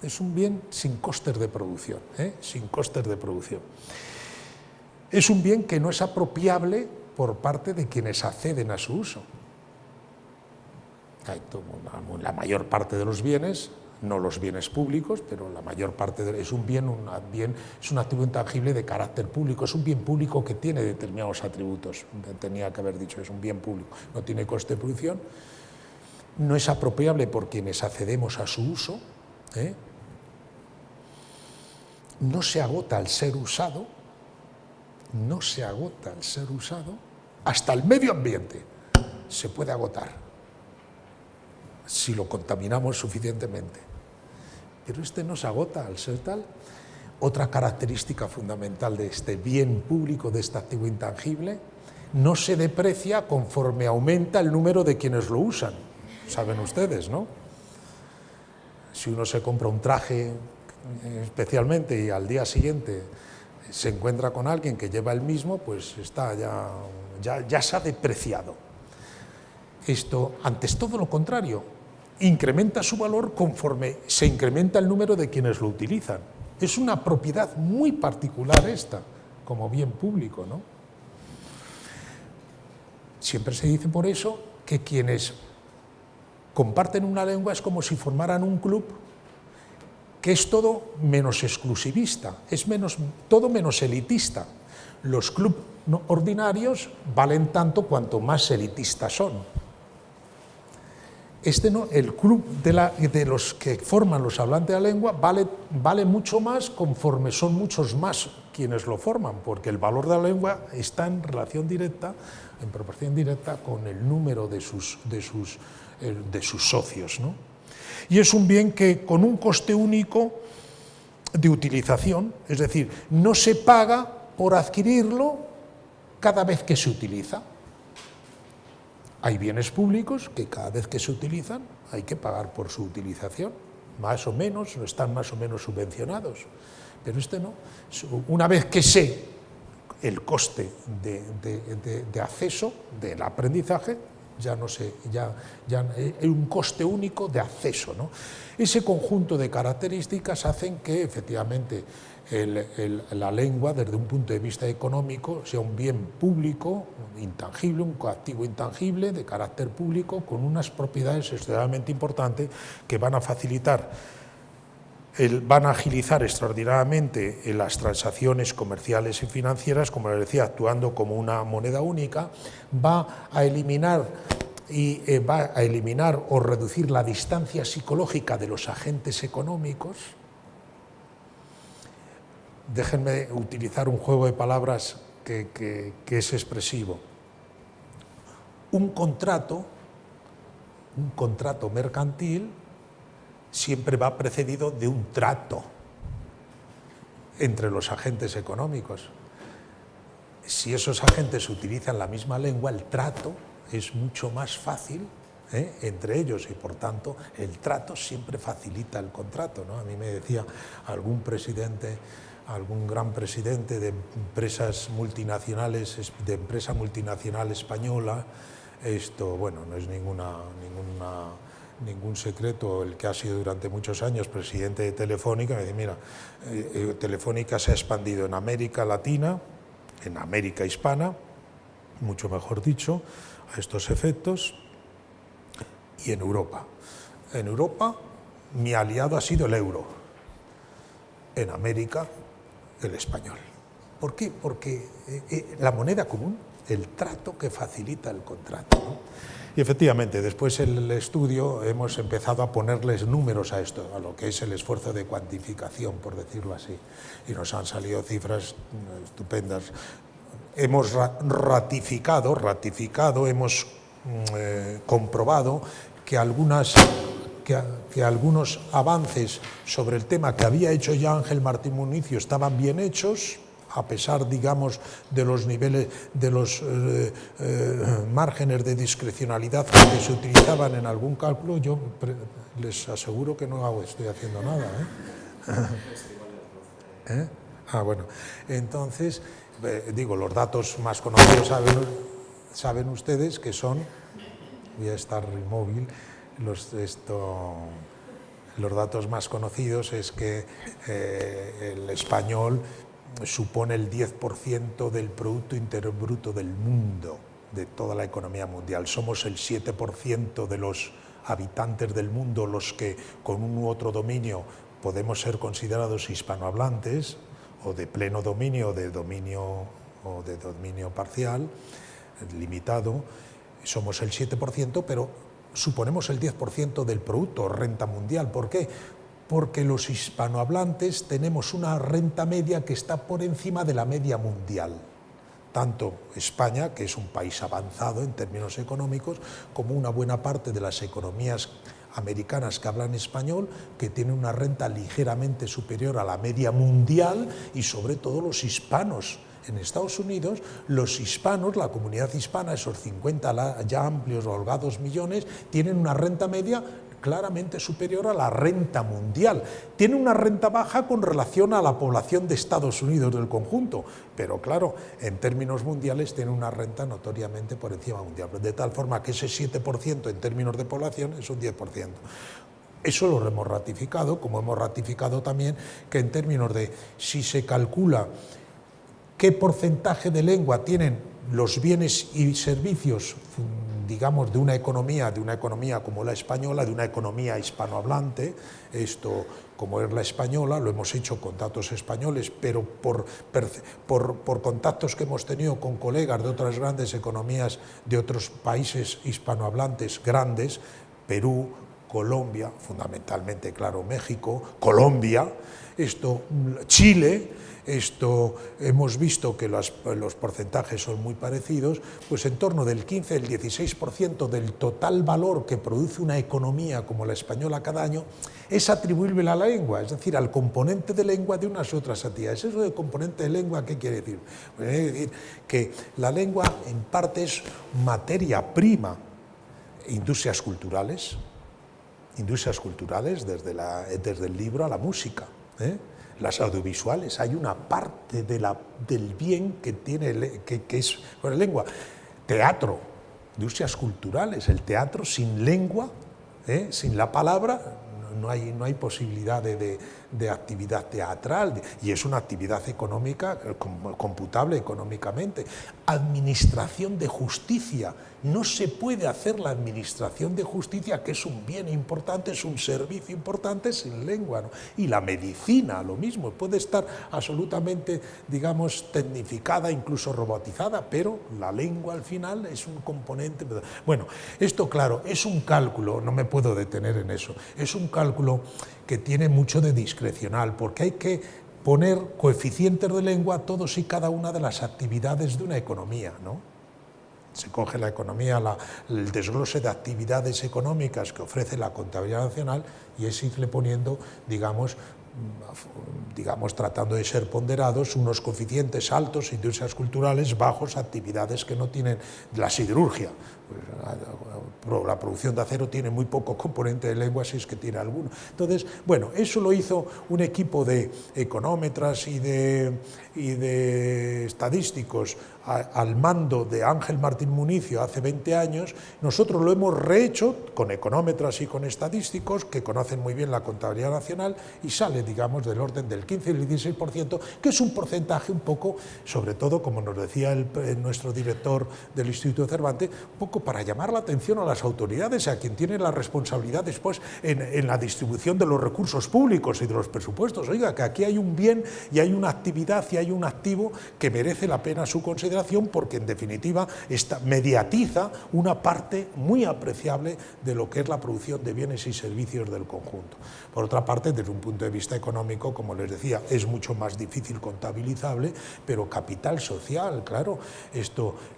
[SPEAKER 3] es un bien sin costes de producción, sin costes de producción. Es un bien que no es apropiable por parte de quienes acceden a su uso. La mayor parte de los bienes, no los bienes públicos, pero la mayor parte es un bien, es un activo intangible de carácter público, es un bien público que tiene determinados atributos, tenía que haber dicho, es un bien público, no tiene coste de producción, no es apropiable por quienes accedemos a su uso, no se agota al ser usado, no se agota al ser usado, hasta el medio ambiente se puede agotar si lo contaminamos suficientemente. Pero este no se agota al ser tal. Otra característica fundamental de este bien público, de este activo intangible, no se deprecia conforme aumenta el número de quienes lo usan. Saben ustedes, ¿no? Si uno se compra un traje especialmente y al día siguiente se encuentra con alguien que lleva el mismo, pues está ya se ha depreciado. Esto, antes todo lo contrario, incrementa su valor conforme se incrementa el número de quienes lo utilizan. Es una propiedad muy particular esta, como bien público, ¿no? Siempre se dice por eso que quienes comparten una lengua es como si formaran un club que es todo menos exclusivista, es todo menos elitista. Los clubes ordinarios valen tanto cuanto más elitistas son. El club de los que forman los hablantes de la lengua vale mucho más conforme son muchos más quienes lo forman, porque el valor de la lengua está en relación directa, en proporción directa con el número de sus socios, ¿no? Y es un bien que con un coste único de utilización, es decir, no se paga por adquirirlo cada vez que se utiliza. Hay bienes públicos que cada vez que se utilizan hay que pagar por su utilización, más o menos, están más o menos subvencionados, pero este no. Una vez que sé el coste de acceso, del aprendizaje, ya no sé, hay un coste único de acceso, ¿no? Ese conjunto de características hacen que efectivamente la lengua, desde un punto de vista económico, sea un bien público, intangible, un activo intangible de carácter público, con unas propiedades extremadamente importantes que van a facilitar, van a agilizar extraordinariamente las transacciones comerciales y financieras, como les decía, actuando como una moneda única, va a eliminar o reducir la distancia psicológica de los agentes económicos. Déjenme utilizar un juego de palabras que es expresivo. Un contrato mercantil siempre va precedido de un trato entre los agentes económicos. Si esos agentes utilizan la misma lengua, el trato es mucho más fácil entre ellos y, por tanto, el trato siempre facilita el contrato, ¿no? A mí me decía algún gran presidente de empresas multinacionales, de empresa multinacional española, bueno, no es ningún secreto, el que ha sido durante muchos años presidente de Telefónica, me dice, mira, Telefónica se ha expandido en América Latina, en América Hispana, mucho mejor dicho, a estos efectos, y en Europa. En Europa, mi aliado ha sido el euro. En América, el español. ¿Por qué? Porque la moneda común, el trato que facilita el contrato, ¿no? Y efectivamente, después en el estudio hemos empezado a ponerles números a esto, a lo que es el esfuerzo de cuantificación, por decirlo así, y nos han salido cifras estupendas. Hemos ratificado, hemos comprobado que algunos avances sobre el tema que había hecho ya Ángel Martín Municio estaban bien hechos, a pesar, digamos, de los niveles, de los márgenes de discrecionalidad que se utilizaban en algún cálculo. Yo les aseguro que no estoy haciendo nada, Bueno, entonces, digo, los datos más conocidos,
[SPEAKER 2] saben ustedes que son, voy a estar inmóvil, los datos más conocidos es que el español supone el 10% del Producto Interior Bruto del mundo, de toda la economía mundial. Somos el 7% de los habitantes del mundo los que con un u otro dominio podemos ser considerados hispanohablantes, o de pleno dominio o de dominio parcial, limitado. Somos el 7%, pero suponemos el 10% del producto, renta mundial. ¿Por qué? Porque los hispanohablantes tenemos una renta media que está por encima de la media mundial. Tanto España, que es un país avanzado en términos económicos, como una buena parte de las economías americanas que hablan español, que tienen una renta ligeramente superior a la media mundial, y sobre todo los hispanos. En Estados Unidos, los hispanos, la comunidad hispana, esos 50 ya amplios, holgados millones, tienen una renta media claramente superior a la renta mundial. Tiene una renta baja con relación a la población de Estados Unidos del conjunto, pero claro, en términos mundiales tiene una renta notoriamente por encima mundial, de tal forma que ese 7% en términos de población es un 10%. Eso lo hemos ratificado, como hemos ratificado también que en términos de si se calcula qué porcentaje de lengua tienen los bienes y servicios, digamos, de una economía como la española, de una economía hispanohablante, esto como es la española, lo hemos hecho con datos españoles, pero por contactos que hemos tenido con colegas de otras grandes economías de otros países hispanohablantes grandes, Perú, Colombia, fundamentalmente, claro, México, Colombia, Chile, hemos visto que los porcentajes son muy parecidos, pues en torno del 15 al 16% del total valor que produce una economía como la española cada año es atribuible a la lengua, es decir, al componente de lengua de unas u otras actividades. ¿Eso de componente de lengua qué quiere decir? Pues quiere decir que la lengua en parte es materia prima, industrias culturales desde el libro a la música, las audiovisuales, hay una parte del bien que es con la lengua. Teatro, industrias culturales, el teatro sin lengua, sin la palabra, no hay posibilidad de actividad teatral, y es una actividad económica computable económicamente. Administración de justicia, no se puede hacer la administración de justicia, que es un bien importante, es un servicio importante, sin lengua, ¿no? Y la medicina, lo mismo, puede estar absolutamente, digamos, tecnificada, incluso robotizada, pero la lengua al final es un componente. Bueno, esto, claro, es un cálculo, no me puedo detener en eso, es un cálculo que tiene mucho de discrecional, porque hay que poner coeficientes de lengua a todos y cada una de las actividades de una economía, ¿no? Se coge la economía, el desglose de actividades económicas que ofrece la Contabilidad Nacional, y es irle poniendo, digamos, tratando de ser ponderados, unos coeficientes altos, industrias culturales, bajos, actividades que no tienen. La siderurgia, pues, la producción de acero tiene muy poco componente de lengua, si es que tiene alguno. Entonces, bueno, eso lo hizo un equipo de económetras y de estadísticos al mando de Ángel Martín Municio hace 20 años. Nosotros lo hemos rehecho con económetras y con estadísticos que conocen muy bien la Contabilidad Nacional, y sale, digamos, del orden del 15 y el 16%, que es un porcentaje un poco, sobre todo, como nos decía nuestro director del Instituto Cervantes, un poco para llamar la atención a las autoridades, a quien tiene la responsabilidad después en la distribución de los recursos públicos y de los presupuestos. Oiga, que aquí hay un bien y hay una actividad y hay un activo que merece la pena su consideración, porque en definitiva mediatiza una parte muy apreciable de lo que es la producción de bienes y servicios del conjunto. Por otra parte, desde un punto de vista económico, como les decía, es mucho más difícil contabilizable, pero capital social, claro,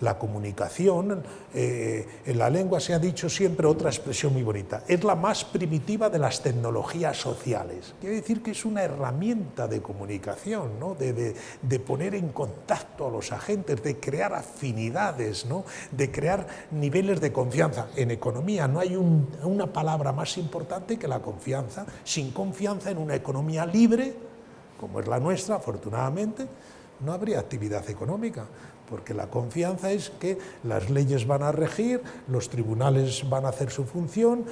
[SPEAKER 2] la comunicación, en la lengua se ha dicho siempre otra expresión muy bonita, es la más primitiva de las tecnologías sociales. Quiere decir que es una herramienta de comunicación, ¿no? de poner en contacto a los agentes, de crear afinidades, ¿no? De crear niveles de confianza. En economía no hay una palabra más importante que la confianza. Sin confianza, en una economía libre, como es la nuestra, afortunadamente, no habría actividad económica,
[SPEAKER 3] porque la confianza es que las leyes van a regir, los tribunales van a hacer su función,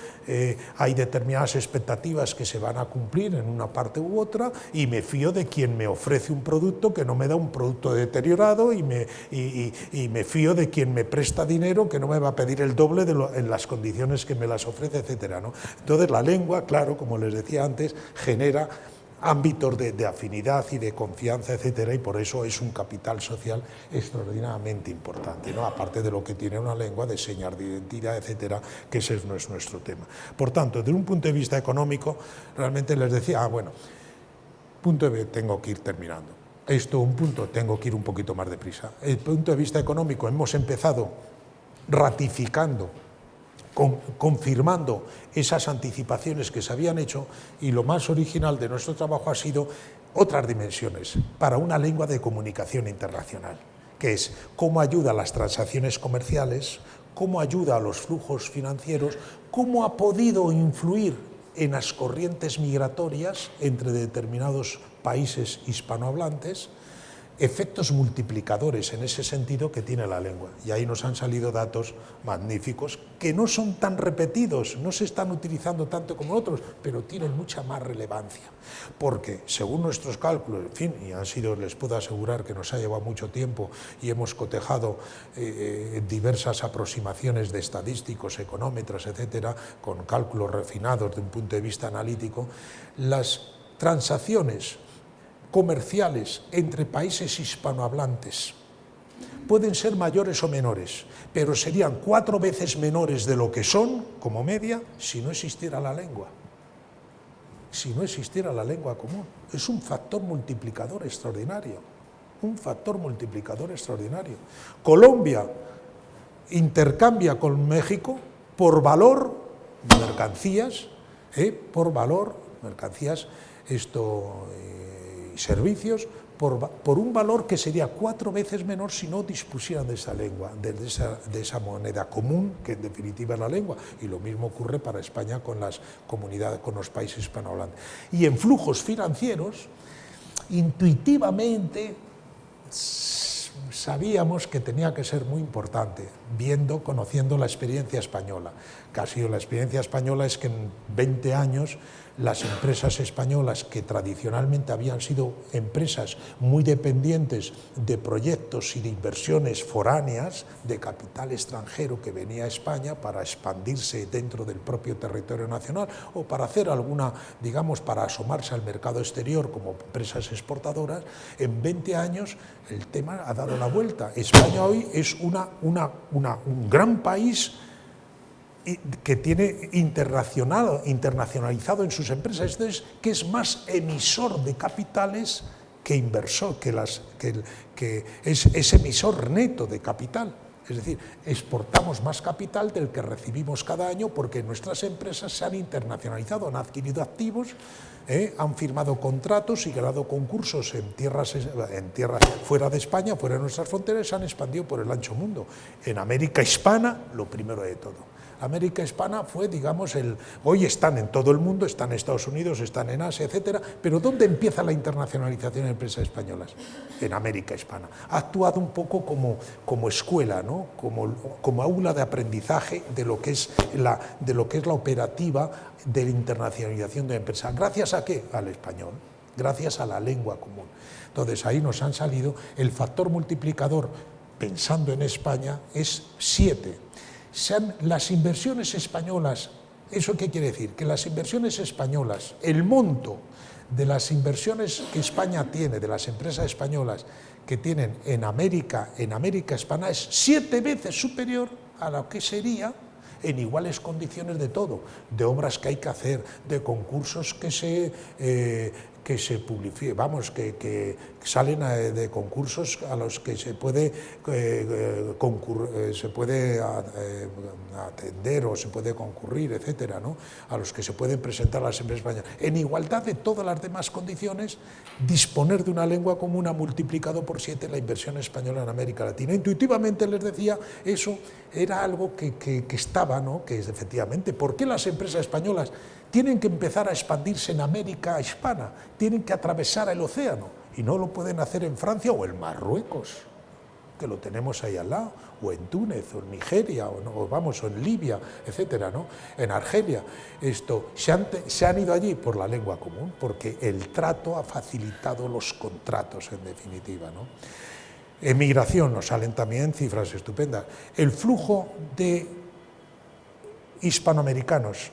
[SPEAKER 3] hay determinadas expectativas que se van a cumplir en una parte u otra, y me fío de quien me ofrece un producto que no me da un producto deteriorado, y me fío de quien me presta dinero que no me va a pedir el doble en las condiciones que me las ofrece, etcétera, ¿no? Entonces la lengua, claro, como les decía antes, genera ámbitos de afinidad y de confianza, etcétera, y por eso es un capital social extraordinariamente importante, ¿no? Aparte de lo que tiene una lengua de señas de identidad, etcétera, que ese no es nuestro tema. Por tanto, desde un punto de vista económico, realmente les decía, tengo que ir terminando. Un punto, tengo que ir un poquito más deprisa. El punto de vista económico, hemos empezado ratificando, confirmando esas anticipaciones que se habían hecho, y lo más original de nuestro trabajo ha sido otras dimensiones para una lengua de comunicación internacional, que es cómo ayuda a las transacciones comerciales, cómo ayuda a los flujos financieros, cómo ha podido influir en las corrientes migratorias entre determinados países hispanohablantes, efectos multiplicadores en ese sentido que tiene la lengua. Y ahí nos han salido datos magníficos que no son tan repetidos, no se están utilizando tanto como otros, pero tienen mucha más relevancia. Porque según nuestros cálculos, en fin, les puedo asegurar que nos ha llevado mucho tiempo y hemos cotejado diversas aproximaciones de estadísticos, económetras, etcétera, con cálculos refinados de un punto de vista analítico, las transacciones comerciales entre países hispanohablantes pueden ser mayores o menores, pero serían 4 veces menores de lo que son, como media, si no existiera la lengua. Si no existiera la lengua común. Es un factor multiplicador extraordinario. Un factor multiplicador extraordinario. Colombia intercambia con México por valor mercancías, servicios, por un valor que sería 4 veces menor si no dispusieran de esa lengua, de esa moneda común, que en definitiva es la lengua. Y lo mismo ocurre para España con las comunidades, con los países hispanohablantes. Y en flujos financieros, intuitivamente sabíamos que tenía que ser muy importante, conociendo la experiencia española. Casi la experiencia española es que en 20 años las empresas españolas, que tradicionalmente habían sido empresas muy dependientes de proyectos y de inversiones foráneas, de capital extranjero que venía a España para expandirse dentro del propio territorio nacional o para hacer para asomarse al mercado exterior como empresas exportadoras, en 20 años el tema ha dado la vuelta. España hoy es un gran país que tiene internacionalizado en sus empresas, entonces, que es más emisor de capitales que inversor, que es emisor neto de capital. Es decir, exportamos más capital del que recibimos cada año, porque nuestras empresas se han internacionalizado, han adquirido activos, han firmado contratos y ganado concursos en tierras fuera de España, fuera de nuestras fronteras, se han expandido por el ancho mundo. En América hispana, lo primero de todo. América hispana fue, hoy están en todo el mundo, están en Estados Unidos, están en Asia, etcétera, pero ¿dónde empieza la internacionalización de empresas españolas? En América hispana. Ha actuado un poco como escuela, ¿no? como aula de aprendizaje de lo que es la operativa de la internacionalización de empresas. ¿Gracias a qué? Al español, gracias a la lengua común. Entonces ahí nos han salido, el factor multiplicador, pensando en España, es 7. Las inversiones españolas, ¿eso qué quiere decir? Que las inversiones españolas, el monto de las inversiones que España tiene, de las empresas españolas que tienen en América hispana, es 7 veces superior a lo que sería en iguales condiciones de todo, de obras que hay que hacer, de concursos que se publifiquen, que salen de concursos a los que se puede atender o se puede concurrir, etcétera, ¿no? A los que se pueden presentar las empresas españolas. En igualdad de todas las demás condiciones, disponer de una lengua común ha multiplicado por 7 la inversión española en América Latina. Intuitivamente les decía, eso era algo que estaba, ¿no? Que es efectivamente, ¿por qué las empresas españolas tienen que empezar a expandirse en América hispana? Tienen que atravesar el océano y no lo pueden hacer en Francia o en Marruecos. que lo tenemos ahí al lado, o en Túnez, o en Nigeria, o en Libia, etcétera, ¿no? En Argelia. Se han ido allí por la lengua común, porque el trato ha facilitado los contratos, en definitiva, ¿no? Emigración, nos salen también cifras estupendas. El flujo de hispanoamericanos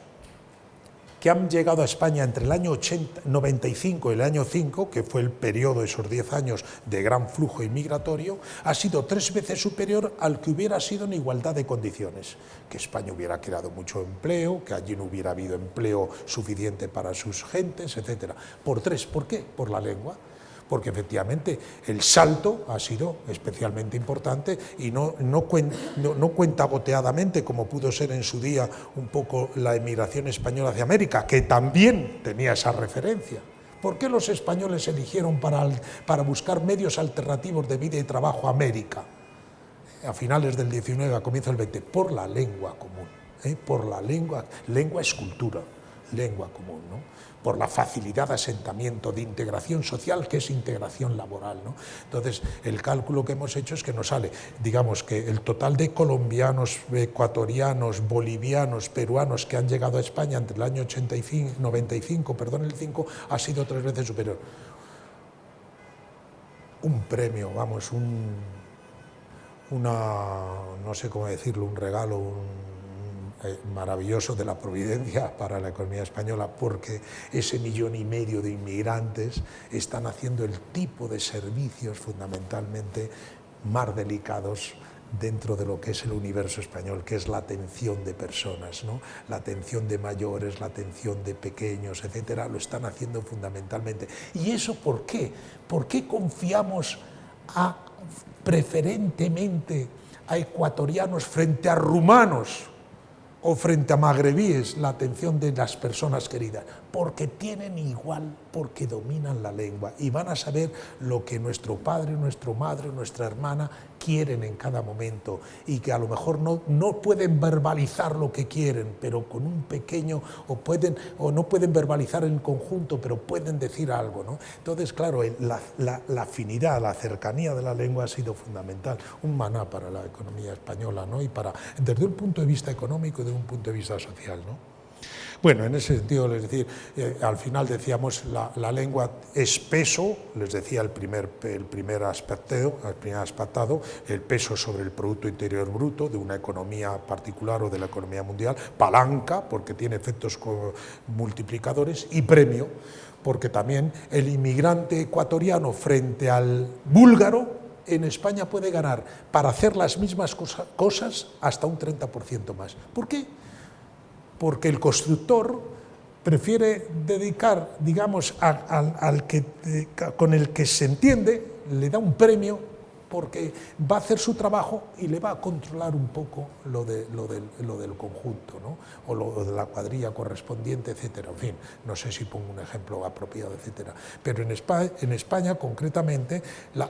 [SPEAKER 3] que han llegado a España entre el año 95 y el año 5, que fue el periodo, esos 10 años de gran flujo inmigratorio, ha sido 3 veces superior al que hubiera sido en igualdad de condiciones. Que España hubiera creado mucho empleo, que allí no hubiera habido empleo suficiente para sus gentes, etc. Por 3, ¿por qué? Por la lengua. Porque efectivamente el salto ha sido especialmente importante y no cuenta goteadamente, como pudo ser en su día un poco la emigración española hacia América, que también tenía esa referencia. ¿Por qué los españoles eligieron para buscar medios alternativos de vida y trabajo a América? A finales del 19, a comienzos del 20, por la lengua común, por la lengua es cultura, lengua común, ¿no? Por la facilidad de asentamiento, de integración social, que es integración laboral, ¿no? Entonces, el cálculo que hemos hecho es que nos sale, digamos, que el total de colombianos, ecuatorianos, bolivianos, peruanos que han llegado a España entre el año 95, el 5, ha sido 3 veces superior. Un premio, vamos, no sé cómo decirlo, un regalo, maravilloso de la providencia para la economía española, porque ese 1,5 millones de inmigrantes están haciendo el tipo de servicios fundamentalmente más delicados dentro de lo que es el universo español, que es la atención de personas, ¿no? La atención de mayores, la atención de pequeños, etcétera, lo están haciendo fundamentalmente. ¿Y eso por qué? ¿Por qué confiamos preferentemente a ecuatorianos frente a rumanos o frente a magrebíes la atención de las personas queridas? Porque tienen igual, porque dominan la lengua y van a saber lo que nuestro padre, nuestra madre, nuestra hermana quieren en cada momento, y que a lo mejor no pueden verbalizar lo que quieren, pero con un pequeño, o no pueden verbalizar en conjunto, pero pueden decir algo, ¿no? Entonces, claro, la afinidad, la cercanía de la lengua ha sido fundamental, un maná para la economía española, ¿no? Y desde un punto de vista económico y desde un punto de vista social, ¿no? Bueno, en ese sentido, es decir, al final decíamos, la lengua es peso, les decía el primer aspectado, el peso sobre el Producto Interior Bruto de una economía particular o de la economía mundial, palanca, porque tiene efectos multiplicadores, y premio, porque también el inmigrante ecuatoriano frente al búlgaro en España puede ganar, para hacer las mismas cosas, hasta un 30% más. ¿Por qué? Porque el constructor prefiere dedicar, digamos, con el que se entiende, le da un premio porque va a hacer su trabajo y le va a controlar un poco lo del conjunto, ¿no? O lo de la cuadrilla correspondiente, etcétera. En fin, no sé si pongo un ejemplo apropiado, etcétera. Pero en España concretamente,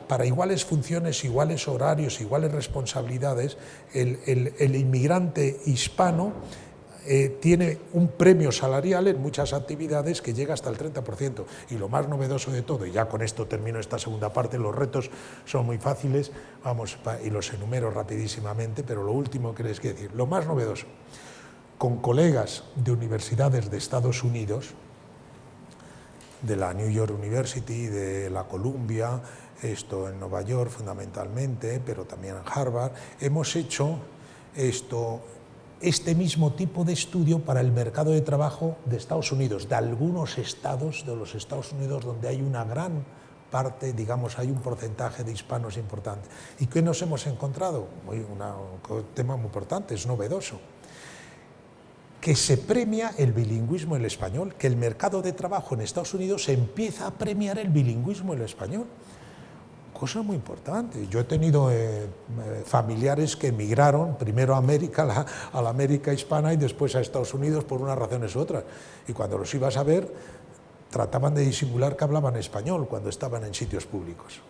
[SPEAKER 3] para iguales funciones, iguales horarios, iguales responsabilidades, el inmigrante hispano tiene un premio salarial en muchas actividades que llega hasta el 30%. Y lo más novedoso de todo, y ya con esto termino esta segunda parte, los retos son muy fáciles, y los enumero rapidísimamente, pero lo último que les quiero decir, lo más novedoso, con colegas de universidades de Estados Unidos, de la New York University, de la Columbia, en Nueva York fundamentalmente, pero también en Harvard, hemos hecho este mismo tipo de estudio para el mercado de trabajo de Estados Unidos, de algunos estados de los Estados Unidos donde hay una gran parte, digamos, hay un porcentaje de hispanos importante. ¿Y qué nos hemos encontrado? Un tema muy importante, es novedoso, que se premia el bilingüismo en el español, que el mercado de trabajo en Estados Unidos empieza a premiar el bilingüismo en el español. Cosa muy importante. Yo he tenido familiares que emigraron primero a América, a la América hispana, y después a Estados Unidos por unas razones u otras. Y cuando los ibas a ver, trataban de disimular que hablaban español cuando estaban en sitios públicos.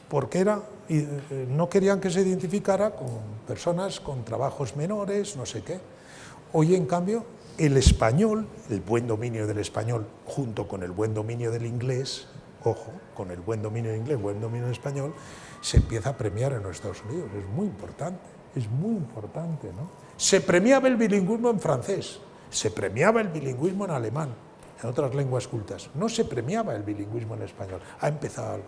[SPEAKER 3] Porque no querían que se identificara con personas con trabajos menores, no sé qué. Hoy, en cambio, el español, el buen dominio del español, junto con el buen dominio del inglés, ojo, con el buen dominio en inglés, buen dominio en español, se empieza a premiar en los Estados Unidos. Es muy importante, ¿no? Se premiaba el bilingüismo en francés, se premiaba el bilingüismo en alemán, en otras lenguas cultas. No se premiaba el bilingüismo en español. Ha empezado,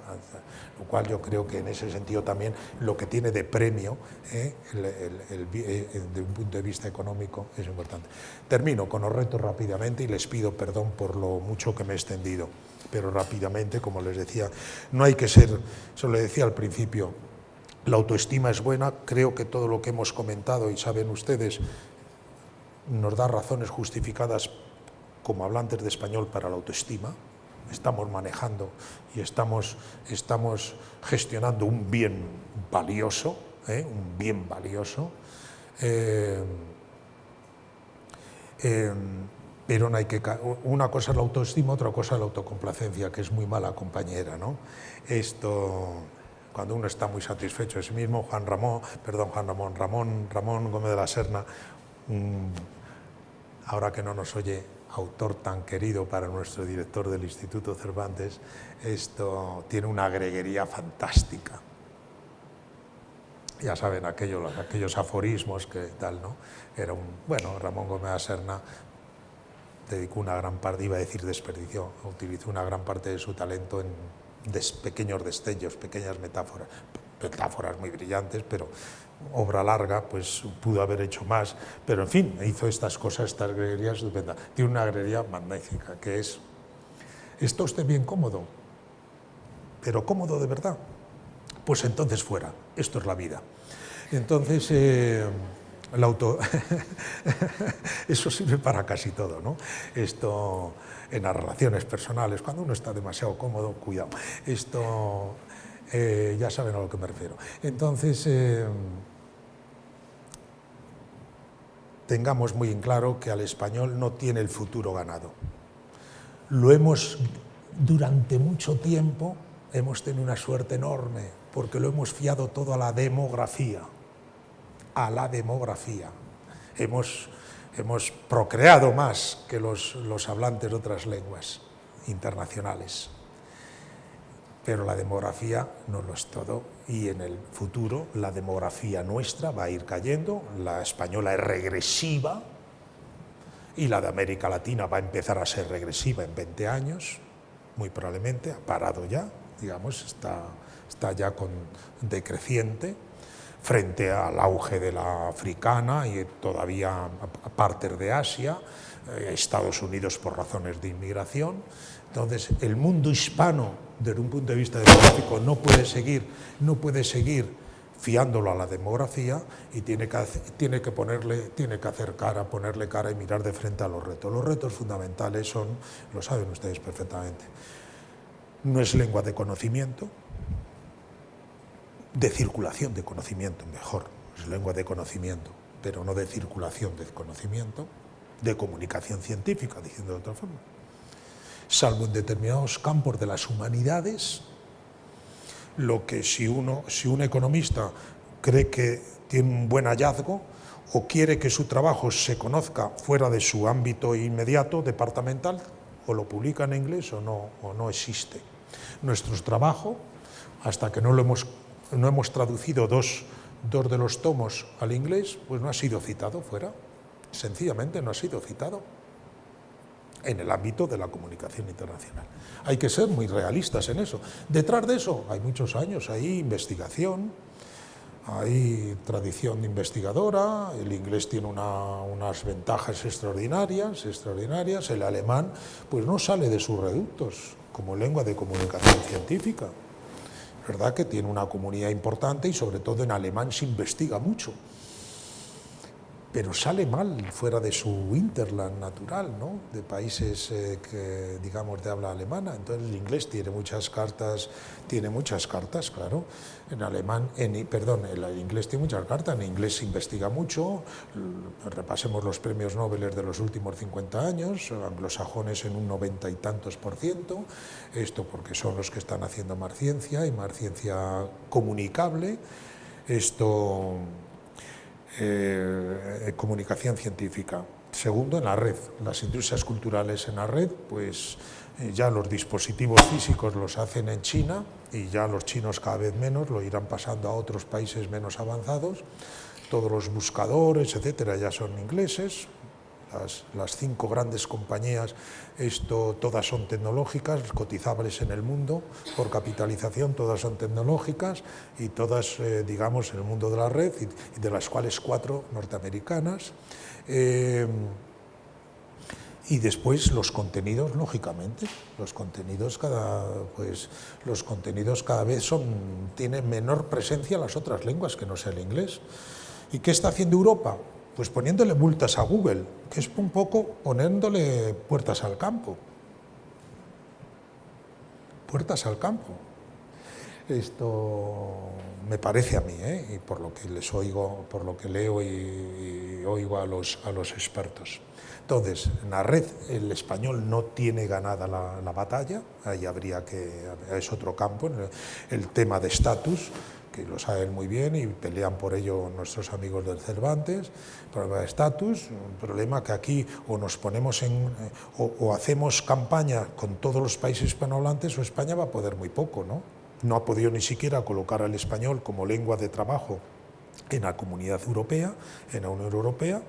[SPEAKER 3] lo cual yo creo que en ese sentido también lo que tiene de premio, de un punto de vista económico, es importante. Termino con los retos rápidamente y les pido perdón por lo mucho que me he extendido, pero rápidamente, como les decía, no hay que ser, se lo decía al principio, la autoestima es buena, creo que todo lo que hemos comentado, y saben ustedes, nos da razones justificadas como hablantes de español para la autoestima. Estamos manejando y estamos gestionando un bien valioso, pero no hay que, una cosa es la autoestima, otra cosa es la autocomplacencia, que es muy mala compañera, ¿no? Cuando uno está muy satisfecho de sí mismo, Ramón Gómez de la Serna, ahora que no nos oye, autor tan querido para nuestro director del Instituto Cervantes, tiene una greguería fantástica. Ya saben, aquellos aforismos que tal, ¿no? Ramón Gómez de la Serna dedicó una gran parte, iba a decir desperdició, utilizó una gran parte de su talento en pequeños destellos, pequeñas metáforas muy brillantes, pero obra larga, pues pudo haber hecho más, pero en fin, hizo estas cosas, estas greguerías estupendas. Tiene una greguería magnífica, que es: ¿está usted bien cómodo? ¿Pero cómodo de verdad? Pues entonces fuera, esto es la vida. Entonces, eso sirve para casi todo, ¿no? En las relaciones personales, cuando uno está demasiado cómodo, cuidado. Ya saben a lo que me refiero. Entonces, tengamos muy en claro que al español no tiene el futuro ganado. Durante mucho tiempo, hemos tenido una suerte enorme, porque lo hemos fiado todo a la demografía. Hemos procreado más que los hablantes de otras lenguas internacionales. Pero la demografía no lo es todo, y en el futuro la demografía nuestra va a ir cayendo, la española es regresiva y la de América Latina va a empezar a ser regresiva en 20 años, muy probablemente, ha parado ya, digamos, está ya decreciente, frente al auge de la africana y todavía partes de Asia, Estados Unidos por razones de inmigración. Entonces, el mundo hispano, desde un punto de vista demográfico, no puede seguir fiándolo a la demografía, y tiene que ponerle cara y mirar de frente a los retos. Los retos fundamentales son, lo saben ustedes perfectamente, no es lengua de conocimiento, de circulación de conocimiento, mejor, es lengua de conocimiento, pero no de circulación de conocimiento, de comunicación científica, diciendo de otra forma. Salvo en determinados campos de las humanidades, lo que si un economista cree que tiene un buen hallazgo o quiere que su trabajo se conozca fuera de su ámbito inmediato, departamental, o lo publica en inglés o no existe. Nuestro trabajo, hasta que no hemos traducido dos de los tomos al inglés, pues no ha sido citado fuera, sencillamente no ha sido citado en el ámbito de la comunicación internacional. Hay que ser muy realistas en eso. Detrás de eso hay muchos años, hay investigación, hay tradición investigadora, el inglés tiene unas ventajas extraordinarias, el alemán pues no sale de sus reductos como lengua de comunicación científica. Es verdad que tiene una comunidad importante y sobre todo en alemán se investiga mucho, pero sale mal fuera de su hinterland natural, ¿no? De países que, digamos, de habla alemana. Entonces el inglés tiene muchas cartas, claro. El inglés tiene muchas cartas, en inglés se investiga mucho. Repasemos los premios Nobel de los últimos 50 años, anglosajones en un 90 y tantos %, esto porque son los que están haciendo más ciencia y más ciencia comunicable, comunicación científica. Segundo, en la red. Las industrias culturales en la red, pues ya los dispositivos físicos los hacen en China y ya los chinos cada vez menos, lo irán pasando a otros países menos avanzados. Todos los buscadores, etcétera, ya son ingleses. Las 5 grandes compañías, todas son tecnológicas, cotizables en el mundo, por capitalización, todas son tecnológicas y todas, digamos, en el mundo de la red, y de las cuales 4 norteamericanas. Y después los contenidos, lógicamente, los contenidos cada vez tienen menor presencia en las otras lenguas que no sea el inglés. ¿Y qué está haciendo Europa? Pues poniéndole multas a Google, que es un poco poniéndole puertas al campo. Puertas al campo. Esto me parece a mí, y por lo que les oigo, por lo que leo y oigo a los expertos. Entonces, en la red el español no tiene ganada la batalla, ahí es otro campo, el tema de estatus, que lo saben muy bien y pelean por ello nuestros amigos del Cervantes, problema de estatus, un problema que aquí o nos ponemos o hacemos campaña con todos los países hispanohablantes, o España va a poder muy poco, ¿no? No ha podido ni siquiera colocar al español como lengua de trabajo en la Comunidad Europea, en la Unión Europea.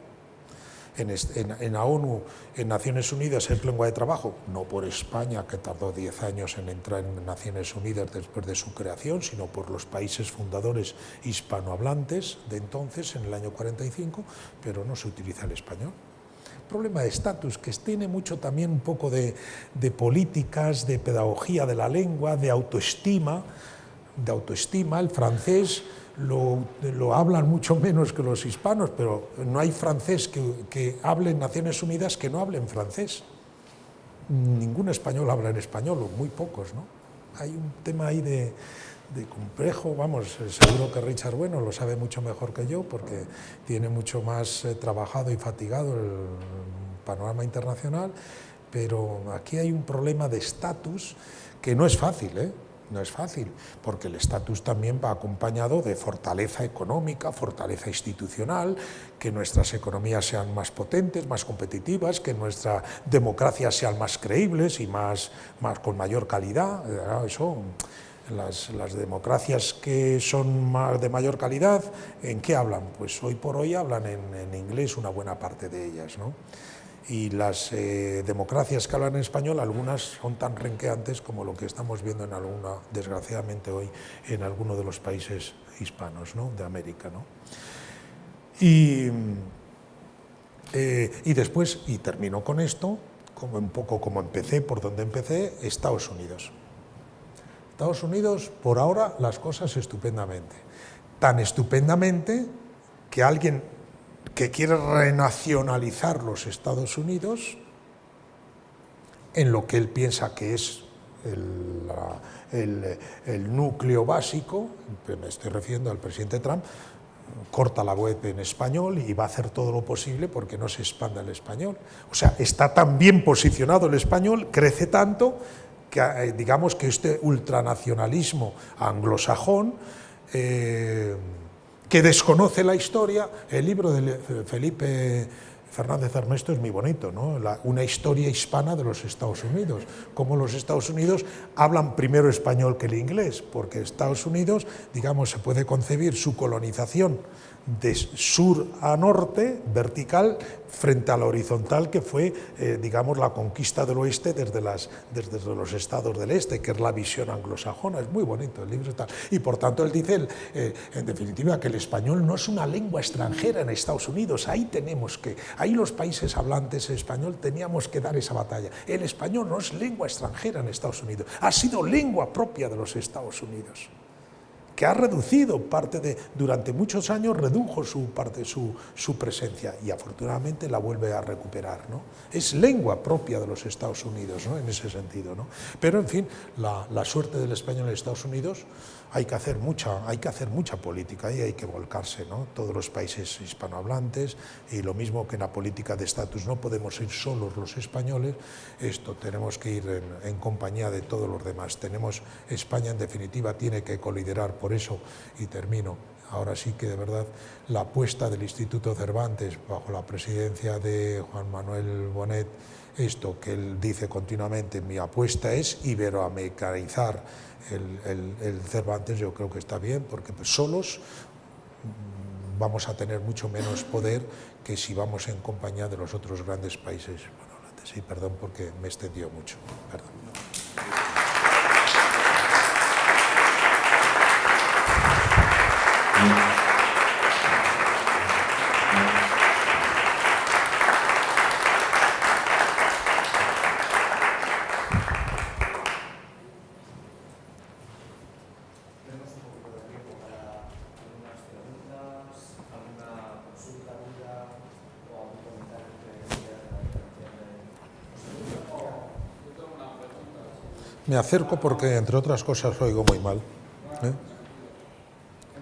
[SPEAKER 3] En la ONU, en Naciones Unidas, es lengua de trabajo, no por España, que tardó 10 años en entrar en Naciones Unidas después de su creación, sino por los países fundadores hispanohablantes de entonces, en el año 45, pero no se utiliza el español. Problema de estatus, que tiene mucho también un poco de políticas, de pedagogía de la lengua, de autoestima. El francés lo hablan mucho menos que los hispanos, pero no hay francés que hable en Naciones Unidas que no hable en francés. Ningún español habla en español, o muy pocos, ¿no? Hay un tema ahí de complejo, vamos, seguro que Richard Bueno lo sabe mucho mejor que yo, porque tiene mucho más trabajado y fatigado el panorama internacional, pero aquí hay un problema de estatus que no es fácil, No es fácil, porque el estatus también va acompañado de fortaleza económica, fortaleza institucional, que nuestras economías sean más potentes, más competitivas, que nuestras democracias sean más creíbles y con mayor calidad. Eso, las democracias que son de mayor calidad, ¿en qué hablan? Pues hoy por hoy hablan en inglés una buena parte de ellas, ¿no? Y las democracias que hablan en español, algunas son tan renqueantes como lo que estamos viendo desgraciadamente hoy, en algunos de los países hispanos, ¿no? De América, ¿no? Y después, y termino con esto, un poco como empecé, por donde empecé, Estados Unidos. Estados Unidos, por ahora, las cosas estupendamente. Tan estupendamente que alguien que quiere renacionalizar los Estados Unidos en lo que él piensa que es el núcleo básico, me estoy refiriendo al presidente Trump, corta la web en español y va a hacer todo lo posible porque no se expanda el español. O sea, está tan bien posicionado el español, crece tanto, que digamos que este ultranacionalismo anglosajón, que desconoce la historia. El libro de Felipe Fernández Armesto es muy bonito, ¿no? Una historia hispana de los Estados Unidos, cómo los Estados Unidos hablan primero español que el inglés, porque Estados Unidos, digamos, se puede concebir su colonización de sur a norte, vertical, frente a la horizontal, que fue, digamos, la conquista del oeste desde los estados del este, que es la visión anglosajona. Es muy bonito el libro. Y por tanto él dice, en definitiva, que el español no es una lengua extranjera en Estados Unidos. Ahí los países hablantes español teníamos que dar esa batalla. El español no es lengua extranjera en Estados Unidos, ha sido lengua propia de los Estados Unidos, que ha reducido durante muchos años redujo su presencia y afortunadamente la vuelve a recuperar, ¿no? Es lengua propia de los Estados Unidos, ¿no? En ese sentido, ¿no? Pero en fin, la suerte del español en Estados Unidos, hay que hacer mucha política y hay que volcarse, ¿no? Todos los países hispanohablantes, y lo mismo que en la política de estatus no podemos ir solos los españoles, tenemos que ir en compañía de todos los demás. España en definitiva tiene que coliderar, por eso, y termino, ahora sí que de verdad la apuesta del Instituto Cervantes bajo la presidencia de Juan Manuel Bonet, esto que él dice continuamente, mi apuesta es iberoamericanizar el Cervantes, yo creo que está bien, porque solos vamos a tener mucho menos poder que si vamos en compañía de los otros grandes países. Bueno, sí, perdón porque me extendió mucho. Perdón. Me acerco porque, entre otras cosas, lo oigo muy mal.
[SPEAKER 4] En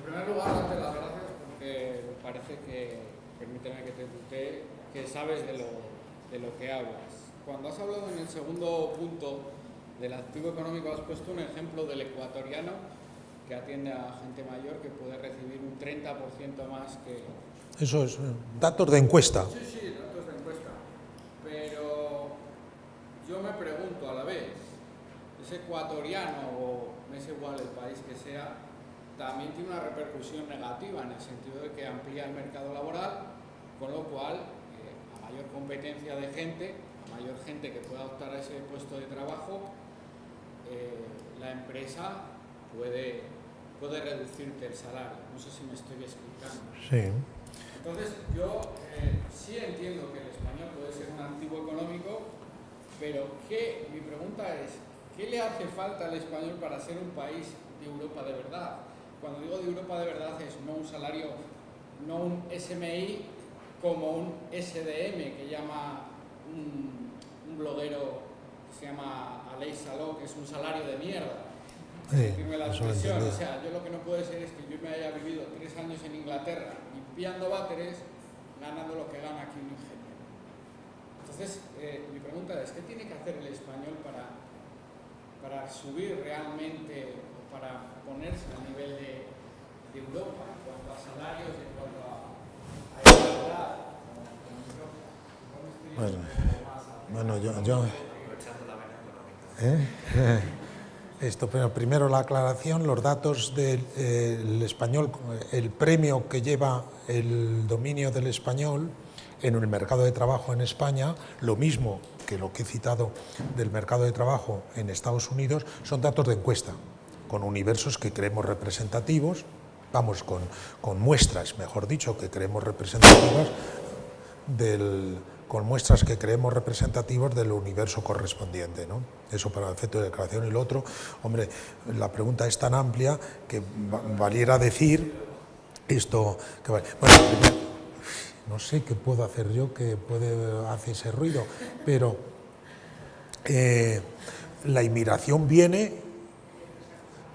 [SPEAKER 4] primer lugar, darte las gracias porque me parece que, permíteme que te tutee, que sabes de lo que hablas. Cuando has hablado en el segundo punto del activo económico, has puesto un ejemplo del ecuatoriano que atiende a gente mayor que puede recibir un 30% más que...
[SPEAKER 3] Eso es datos de encuesta.
[SPEAKER 4] Sí, datos de encuesta. Pero yo me pregunto a la vez, ese ecuatoriano, o me es igual el país que sea, también tiene una repercusión negativa en el sentido de que amplía el mercado laboral, con lo cual, a mayor competencia de gente, a mayor gente que pueda optar a ese puesto de trabajo, la empresa puede reducirte el salario. No sé si me estoy explicando.
[SPEAKER 3] Sí.
[SPEAKER 4] Entonces, yo sí entiendo que el español puede ser un activo económico, pero mi pregunta es, ¿qué le hace falta al español para ser un país de Europa de verdad? Cuando digo de Europa de verdad es no un salario, no un SMI como un SDM que llama un bloguero que se llama Aleix Saló, que es un salario de mierda. Firme la expresión. O sea, yo lo que no puede ser es que yo me haya vivido 3 años en Inglaterra limpiando váteres, ganando lo que gana aquí un ingeniero. Entonces, mi pregunta es, ¿qué tiene que hacer el español para subir realmente, o para ponerse a nivel de Europa en cuanto a salarios, en cuanto a igualdad?
[SPEAKER 3] Bueno, yo esto, pero primero la aclaración, los datos del español, el premio que lleva el dominio del español en el mercado de trabajo en España, lo mismo que lo que he citado del mercado de trabajo en Estados Unidos, son datos de encuesta, con universos que creemos representativos, vamos, con muestras, mejor dicho, que creemos representativas con muestras que creemos representativos del universo correspondiente, ¿no? Eso para el efecto de declaración. Y lo otro, hombre, la pregunta es tan amplia que valiera decir esto, que bueno, primero, no sé qué puedo hacer yo que hacer ese ruido, pero la inmigración viene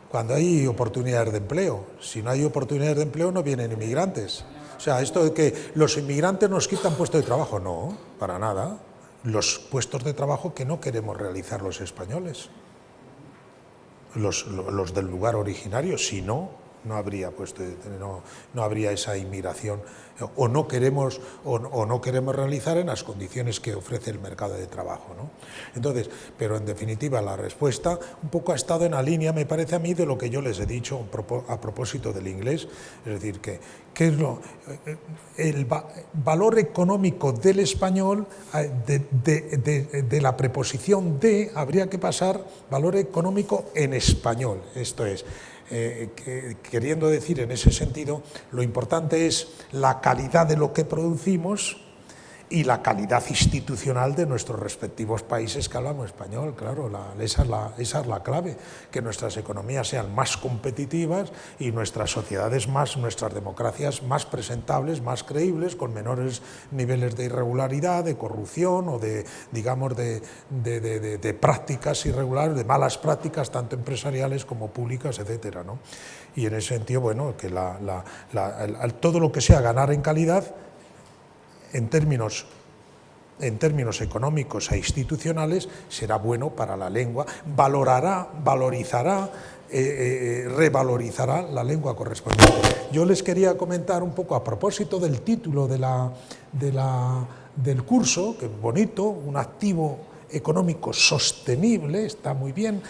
[SPEAKER 3] cuando hay oportunidades de empleo. Si no hay oportunidades de empleo, no vienen inmigrantes. O sea, esto de que los inmigrantes nos quitan puestos de trabajo, no, para nada. Los puestos de trabajo que no queremos realizar los españoles, los del lugar originario, si no, no habría no habría esa inmigración, o no queremos realizar en las condiciones que ofrece el mercado de trabajo, ¿no? Entonces, pero en definitiva la respuesta un poco ha estado en la línea, me parece a mí, de lo que yo les he dicho a propósito del inglés, es decir, que es el valor económico del español, de la preposición de, habría que pasar valor económico en español, esto es, queriendo decir en ese sentido, lo importante es la calidad de lo que producimos y la calidad institucional de nuestros respectivos países que hablamos español, claro, esa es la clave, que nuestras economías sean más competitivas y nuestras sociedades nuestras democracias más presentables, más creíbles, con menores niveles de irregularidad, de corrupción o de, digamos, de prácticas irregulares, de malas prácticas, tanto empresariales como públicas, etcétera, ¿no? Y en ese sentido, bueno, que todo lo que sea ganar en calidad, en términos económicos e institucionales, será bueno para la lengua, revalorizará la lengua correspondiente. yo les quería comentar un poco a propósito del título del curso, que es bonito, un activo económico sostenible, está muy bien,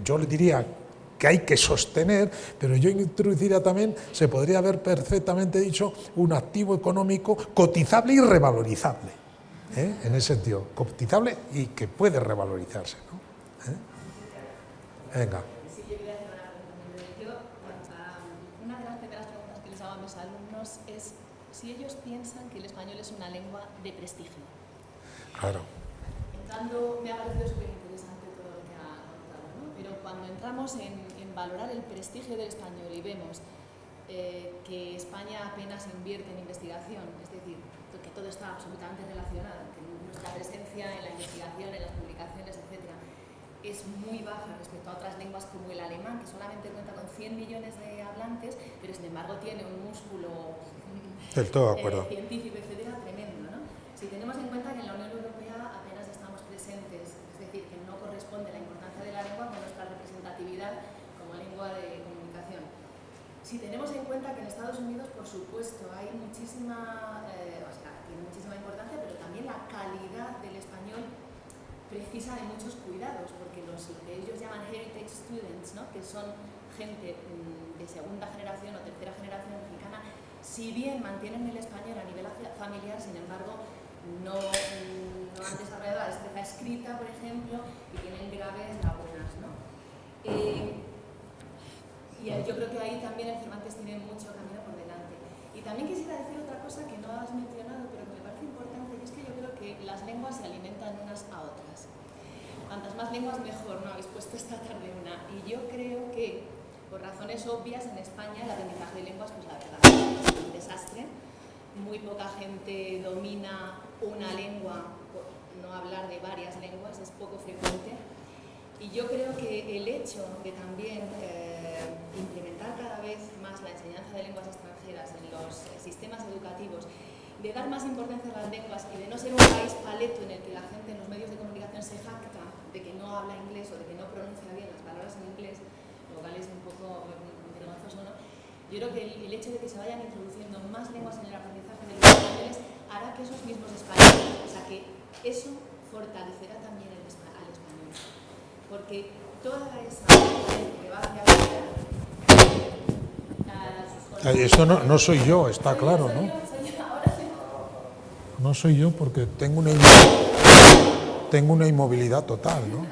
[SPEAKER 3] yo le diría que hay que sostener, pero yo introduciría también, se podría haber perfectamente dicho, un activo económico cotizable y revalorizable, en ese sentido, cotizable y que puede revalorizarse, ¿no? Venga.
[SPEAKER 5] Sí, yo quería hacer una de las primeras preguntas que les hago a mis alumnos es si ellos piensan que el español es una lengua de prestigio.
[SPEAKER 2] Claro.
[SPEAKER 5] Me ha parecido súper interesante todo lo que ha contado, ¿no? Pero cuando entramos en valorar el prestigio del español y vemos que España apenas invierte en investigación, es decir, que todo está absolutamente relacionado, que nuestra presencia en la investigación, en las publicaciones, etc., es muy baja respecto a otras lenguas como el alemán, que solamente cuenta con 100 millones de hablantes, pero sin embargo tiene un músculo
[SPEAKER 2] Del todo de acuerdo.
[SPEAKER 5] científico, etcétera, tremendo, ¿no? Si tenemos en cuenta que en la Unión Europea apenas estamos presentes, es decir, que no corresponde la importancia de la lengua con nuestra representatividad como lengua de comunicación. Si tenemos en cuenta que en Estados Unidos, por supuesto, hay muchísima, tiene muchísima importancia, pero también la calidad del español precisa de muchos cuidados, porque lo que ellos llaman heritage students, ¿no? Que son gente de segunda generación o tercera generación mexicana, si bien mantienen el español a nivel familiar, sin embargo, no han desarrollado la destreza escrita, por ejemplo, y tienen graves lagunas, ¿no? Y yo creo que ahí también el Cervantes tiene mucho camino por delante. Y también quisiera decir otra cosa que no has mencionado, pero que me parece importante, y es que yo creo que las lenguas se alimentan unas a otras. Cuantas más lenguas mejor, ¿no? Habéis puesto esta tarde una. Y yo creo que, por razones obvias, en España el aprendizaje de lenguas, pues la verdad, es un desastre. Muy poca gente domina una lengua, por no hablar de varias lenguas, es poco frecuente. Y yo creo que el hecho de también implementar cada vez más la enseñanza de lenguas extranjeras en los sistemas educativos, de dar más importancia a las lenguas y de no ser un país paleto en el que la gente en los medios de comunicación se jacta de que no habla inglés o de que no pronuncia bien las palabras en inglés, lo cual es un poco vergonzoso, ¿no? Yo creo que el hecho de que se vayan introduciendo más lenguas en el aprendizaje de los españoles hará que esos mismos españoles, o sea que eso fortalecerá también al español, porque toda esa gente que va hacia afuera,
[SPEAKER 3] Esto no soy yo, está claro, ¿no? No soy yo porque tengo una inmovilidad total, ¿no?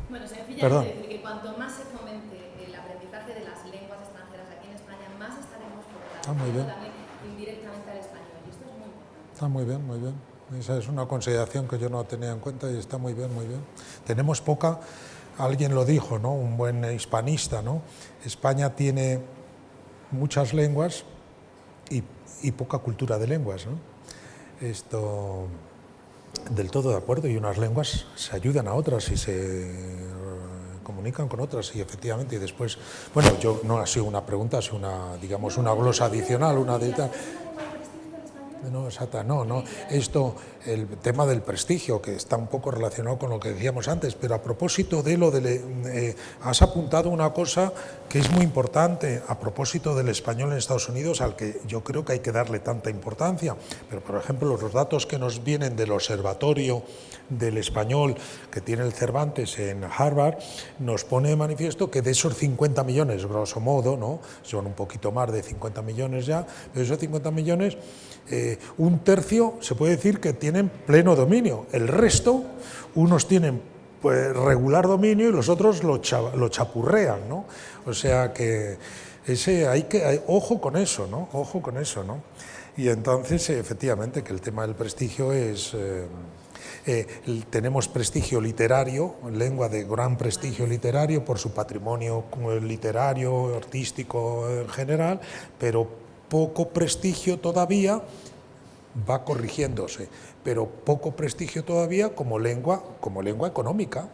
[SPEAKER 5] Bueno, sencillamente
[SPEAKER 3] Perdón.
[SPEAKER 5] decir que cuanto más se fomente el aprendizaje de las lenguas extranjeras aquí en España, más estaremos
[SPEAKER 3] muy bien.
[SPEAKER 5] fortaleciendo también indirectamente al español. Y esto es muy importante.
[SPEAKER 3] Está muy bien, muy bien. Esa es una consideración que yo no tenía en cuenta y está muy bien, muy bien. Tenemos poca, alguien lo dijo, ¿no? Un buen hispanista, ¿no? España tiene muchas lenguas y poca cultura de lenguas, ¿no? Esto, del todo de acuerdo, y unas lenguas se ayudan a otras y se comunican con otras, y efectivamente, y después, bueno, yo no ha sido una pregunta, ha sido una, digamos, una glosa adicional, una de tal. No, exacta, no. Esto, el tema del prestigio, que está un poco relacionado con lo que decíamos antes, pero a propósito de lo de... has apuntado una cosa que es muy importante a propósito del español en Estados Unidos, al que yo creo que hay que darle tanta importancia. Pero, por ejemplo, los datos que nos vienen del Observatorio del Español que tiene el Cervantes en Harvard, nos pone de manifiesto que de esos 50 millones, grosso modo, ¿no? Son un poquito más de 50 millones ya, pero esos 50 millones... un tercio se puede decir que tienen pleno dominio, el resto, unos tienen pues, regular dominio y los otros lo chapurrean, ¿no? O sea que ojo con eso, ¿no? Ojo con eso, ¿no? Y entonces, efectivamente, que el tema del prestigio es... tenemos prestigio literario, lengua de gran prestigio literario por su patrimonio literario, artístico en general, pero poco prestigio todavía, va corrigiéndose, pero poco prestigio todavía como lengua económica,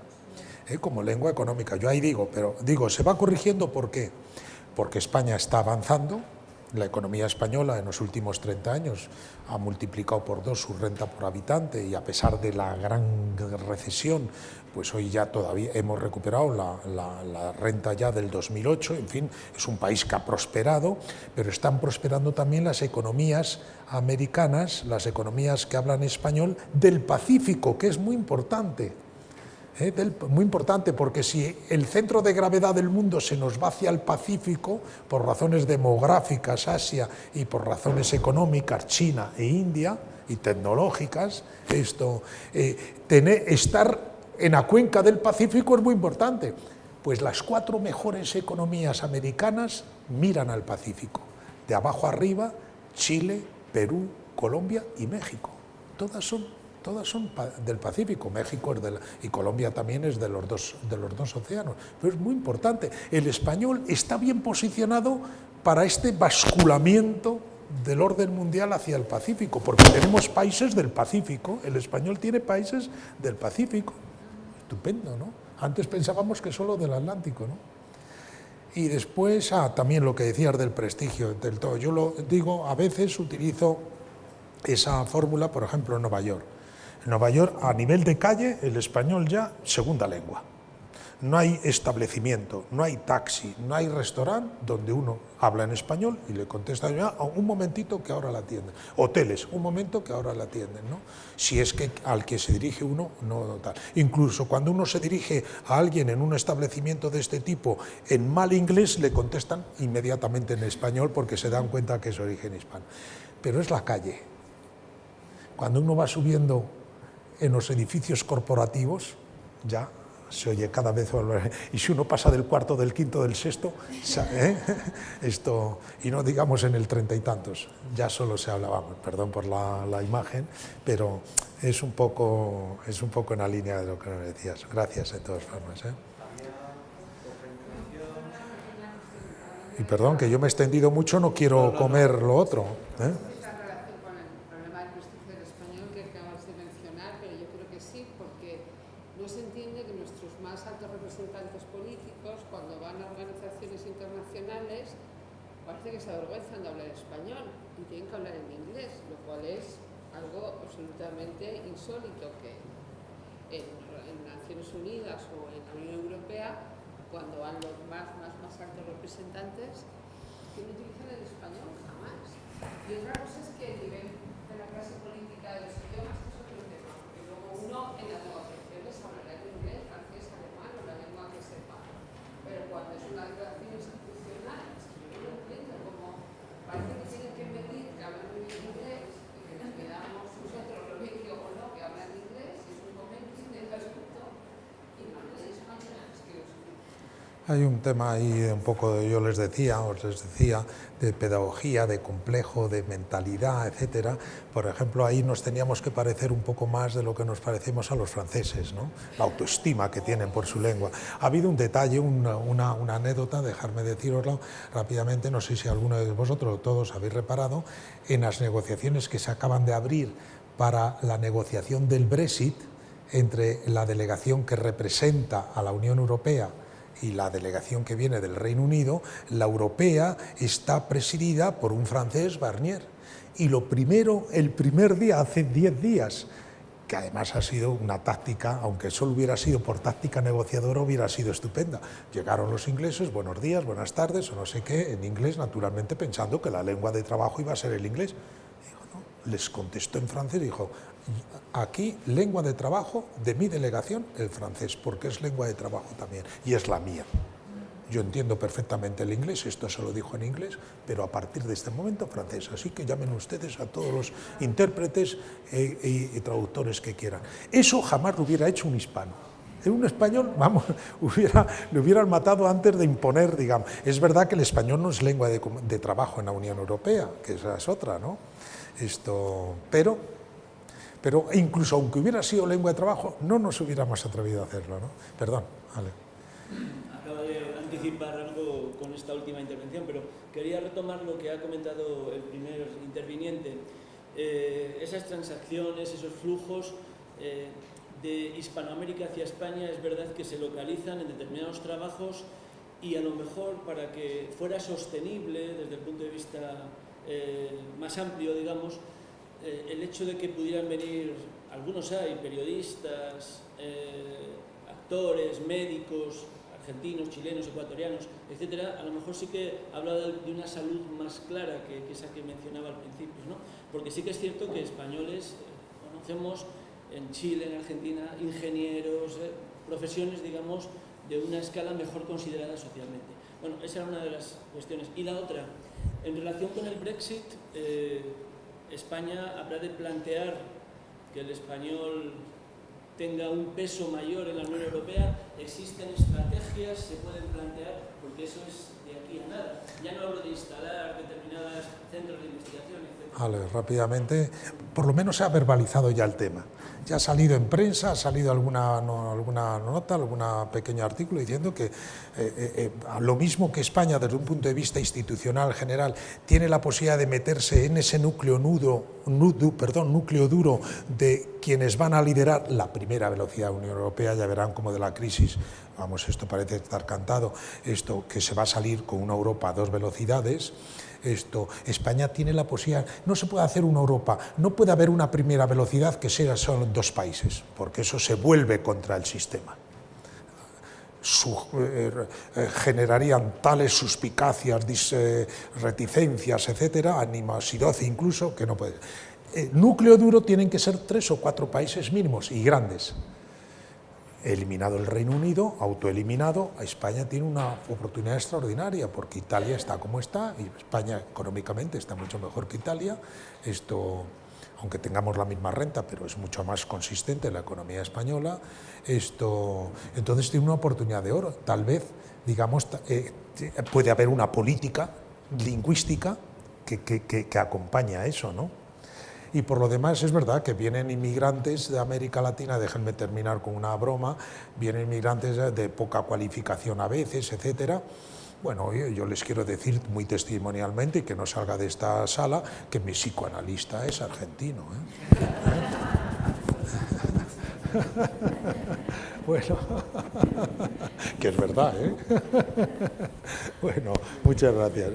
[SPEAKER 3] como lengua económica. Yo ahí digo, se va corrigiendo, ¿por qué? Porque España está avanzando, La economía española en los últimos 30 años ha multiplicado por 2 su renta por habitante y a pesar de la gran recesión, pues hoy ya todavía hemos recuperado la renta ya del 2008, en fin, es un país que ha prosperado, pero están prosperando también las economías americanas, las economías que hablan español del Pacífico, que es muy importante. Muy importante, porque si el centro de gravedad del mundo se nos va hacia el Pacífico, por razones demográficas, Asia, y por razones económicas, China e India, y tecnológicas, estar en la cuenca del Pacífico es muy importante. Pues las 4 mejores economías americanas miran al Pacífico, de abajo arriba, Chile, Perú, Colombia y México. Todas son del Pacífico. México es y Colombia también es de los dos océanos, pero es muy importante. El español está bien posicionado para este basculamiento del orden mundial hacia el Pacífico, porque tenemos países del Pacífico, el español tiene países del Pacífico. Estupendo, ¿no? Antes pensábamos que solo del Atlántico, ¿no? Y después, también lo que decías del prestigio del todo. Yo lo digo, a veces utilizo esa fórmula, por ejemplo, en Nueva York. En Nueva York, a nivel de calle, el español ya segunda lengua. No hay establecimiento, no hay taxi, no hay restaurante donde uno habla en español y le contesta un momentito que ahora la atienden. Hoteles, un momento que ahora la atienden, ¿no? Si es que al que se dirige uno, no tal. Incluso cuando uno se dirige a alguien en un establecimiento de este tipo en mal inglés, le contestan inmediatamente en español porque se dan cuenta que es origen hispano. Pero es la calle. Cuando uno va subiendo en los edificios corporativos, ya se oye cada vez, y si uno pasa del cuarto, del quinto, del sexto, y no digamos en el 30 y tantos, ya solo se hablaba, perdón por la imagen, pero es un poco en la línea de lo que nos decías. Gracias de todas formas. Y perdón, que yo me he extendido mucho, no quiero comer lo otro.
[SPEAKER 6] Parece que se avergüenzan de hablar español y tienen que hablar en inglés, lo cual es algo absolutamente insólito, que en Naciones Unidas o en la Unión Europea, cuando van los más altos representantes, que no utilizan el español jamás. Y otra cosa es que el nivel de la clase política de los idiomas es otro tema, porque luego uno en las negociaciones hablará en inglés, francés, alemán o la lengua que sepa, pero cuando es una declaración institucional, parece que tienen que medir que hablan muy bien inglés y que nos quedamos nosotros, lo medio o no, que hablan inglés, y es un momento de asunto y no hablan español.
[SPEAKER 3] Hay un tema ahí un poco, os les decía, de pedagogía, de complejo, de mentalidad, etcétera. Por ejemplo, ahí nos teníamos que parecer un poco más de lo que nos parecemos a los franceses, ¿no? La autoestima que tienen por su lengua. Ha habido un detalle, una anécdota, dejadme deciroslo rápidamente, no sé si alguno de vosotros o todos habéis reparado, en las negociaciones que se acaban de abrir para la negociación del Brexit entre la delegación que representa a la Unión Europea y la delegación que viene del Reino Unido, la europea está presidida por un francés, Barnier. Y el primer día, hace 10 días, que además ha sido una táctica, aunque solo hubiera sido por táctica negociadora, hubiera sido estupenda. Llegaron los ingleses, buenos días, buenas tardes, o no sé qué, en inglés, naturalmente pensando que la lengua de trabajo iba a ser el inglés. Dijo, no, les contestó en francés y dijo, aquí lengua de trabajo de mi delegación el francés, porque es lengua de trabajo también y es la mía. Yo entiendo perfectamente el inglés, esto se lo dijo en inglés, pero a partir de este momento francés, así que llamen ustedes a todos los intérpretes y traductores que quieran. Eso jamás lo hubiera hecho un hispano. En un español, vamos, le hubieran matado antes de imponer, digamos. Es verdad que el español no es lengua de trabajo en la Unión Europea, que esa es otra, ¿no? Pero incluso aunque hubiera sido lengua de trabajo, no nos hubiéramos atrevido a hacerlo, ¿no? Perdón, Ale.
[SPEAKER 7] Acabo de anticipar algo con esta última intervención, pero quería retomar lo que ha comentado el primer interviniente. Esas transacciones, esos flujos de Hispanoamérica hacia España, es verdad que se localizan en determinados trabajos y a lo mejor para que fuera sostenible desde el punto de vista más amplio, digamos, el hecho de que pudieran venir, algunos hay, periodistas, actores, médicos, argentinos, chilenos, ecuatorianos, etcétera, a lo mejor sí que habla de una salud más clara que esa que mencionaba al principio, ¿no? Porque sí que es cierto que españoles conocemos en Chile, en Argentina, ingenieros, profesiones, digamos, de una escala mejor considerada socialmente. Bueno, esa era una de las cuestiones. Y la otra, en relación con el Brexit, España habrá de plantear que el español tenga un peso mayor en la Unión Europea. Existen estrategias, se pueden plantear, porque eso es de aquí a nada. Ya no hablo de instalar determinados centros de investigación, etc.
[SPEAKER 3] Vale, rápidamente, por lo menos se ha verbalizado ya el tema. Ya ha salido en prensa, ha salido alguna nota, algún pequeño artículo diciendo que lo mismo que España desde un punto de vista institucional general tiene la posibilidad de meterse en ese núcleo duro de quienes van a liderar la primera velocidad de la Unión Europea. Ya verán cómo de la crisis, vamos, esto parece estar cantado, esto que se va a salir con una Europa a 2 velocidades. España tiene la posibilidad, no se puede hacer una Europa, no puede haber una primera velocidad que sea solo en 2 países, porque eso se vuelve contra el sistema. Generarían tales suspicacias, reticencias, etcétera, animosidad incluso, que no puede. Núcleo duro tienen que ser 3 o 4 países mínimos y grandes. Eliminado el Reino Unido, autoeliminado, España tiene una oportunidad extraordinaria porque Italia está como está y España económicamente está mucho mejor que Italia. Aunque tengamos la misma renta, pero es mucho más consistente la economía española. Entonces tiene una oportunidad de oro. Tal vez, digamos, puede haber una política lingüística que acompaña a eso, ¿no? Y por lo demás es verdad que vienen inmigrantes de América Latina, déjenme terminar con una broma, vienen inmigrantes de poca cualificación a veces, etcétera. Bueno, yo les quiero decir muy testimonialmente, y que no salga de esta sala, que mi psicoanalista es argentino, Bueno, que es verdad, Bueno, muchas gracias,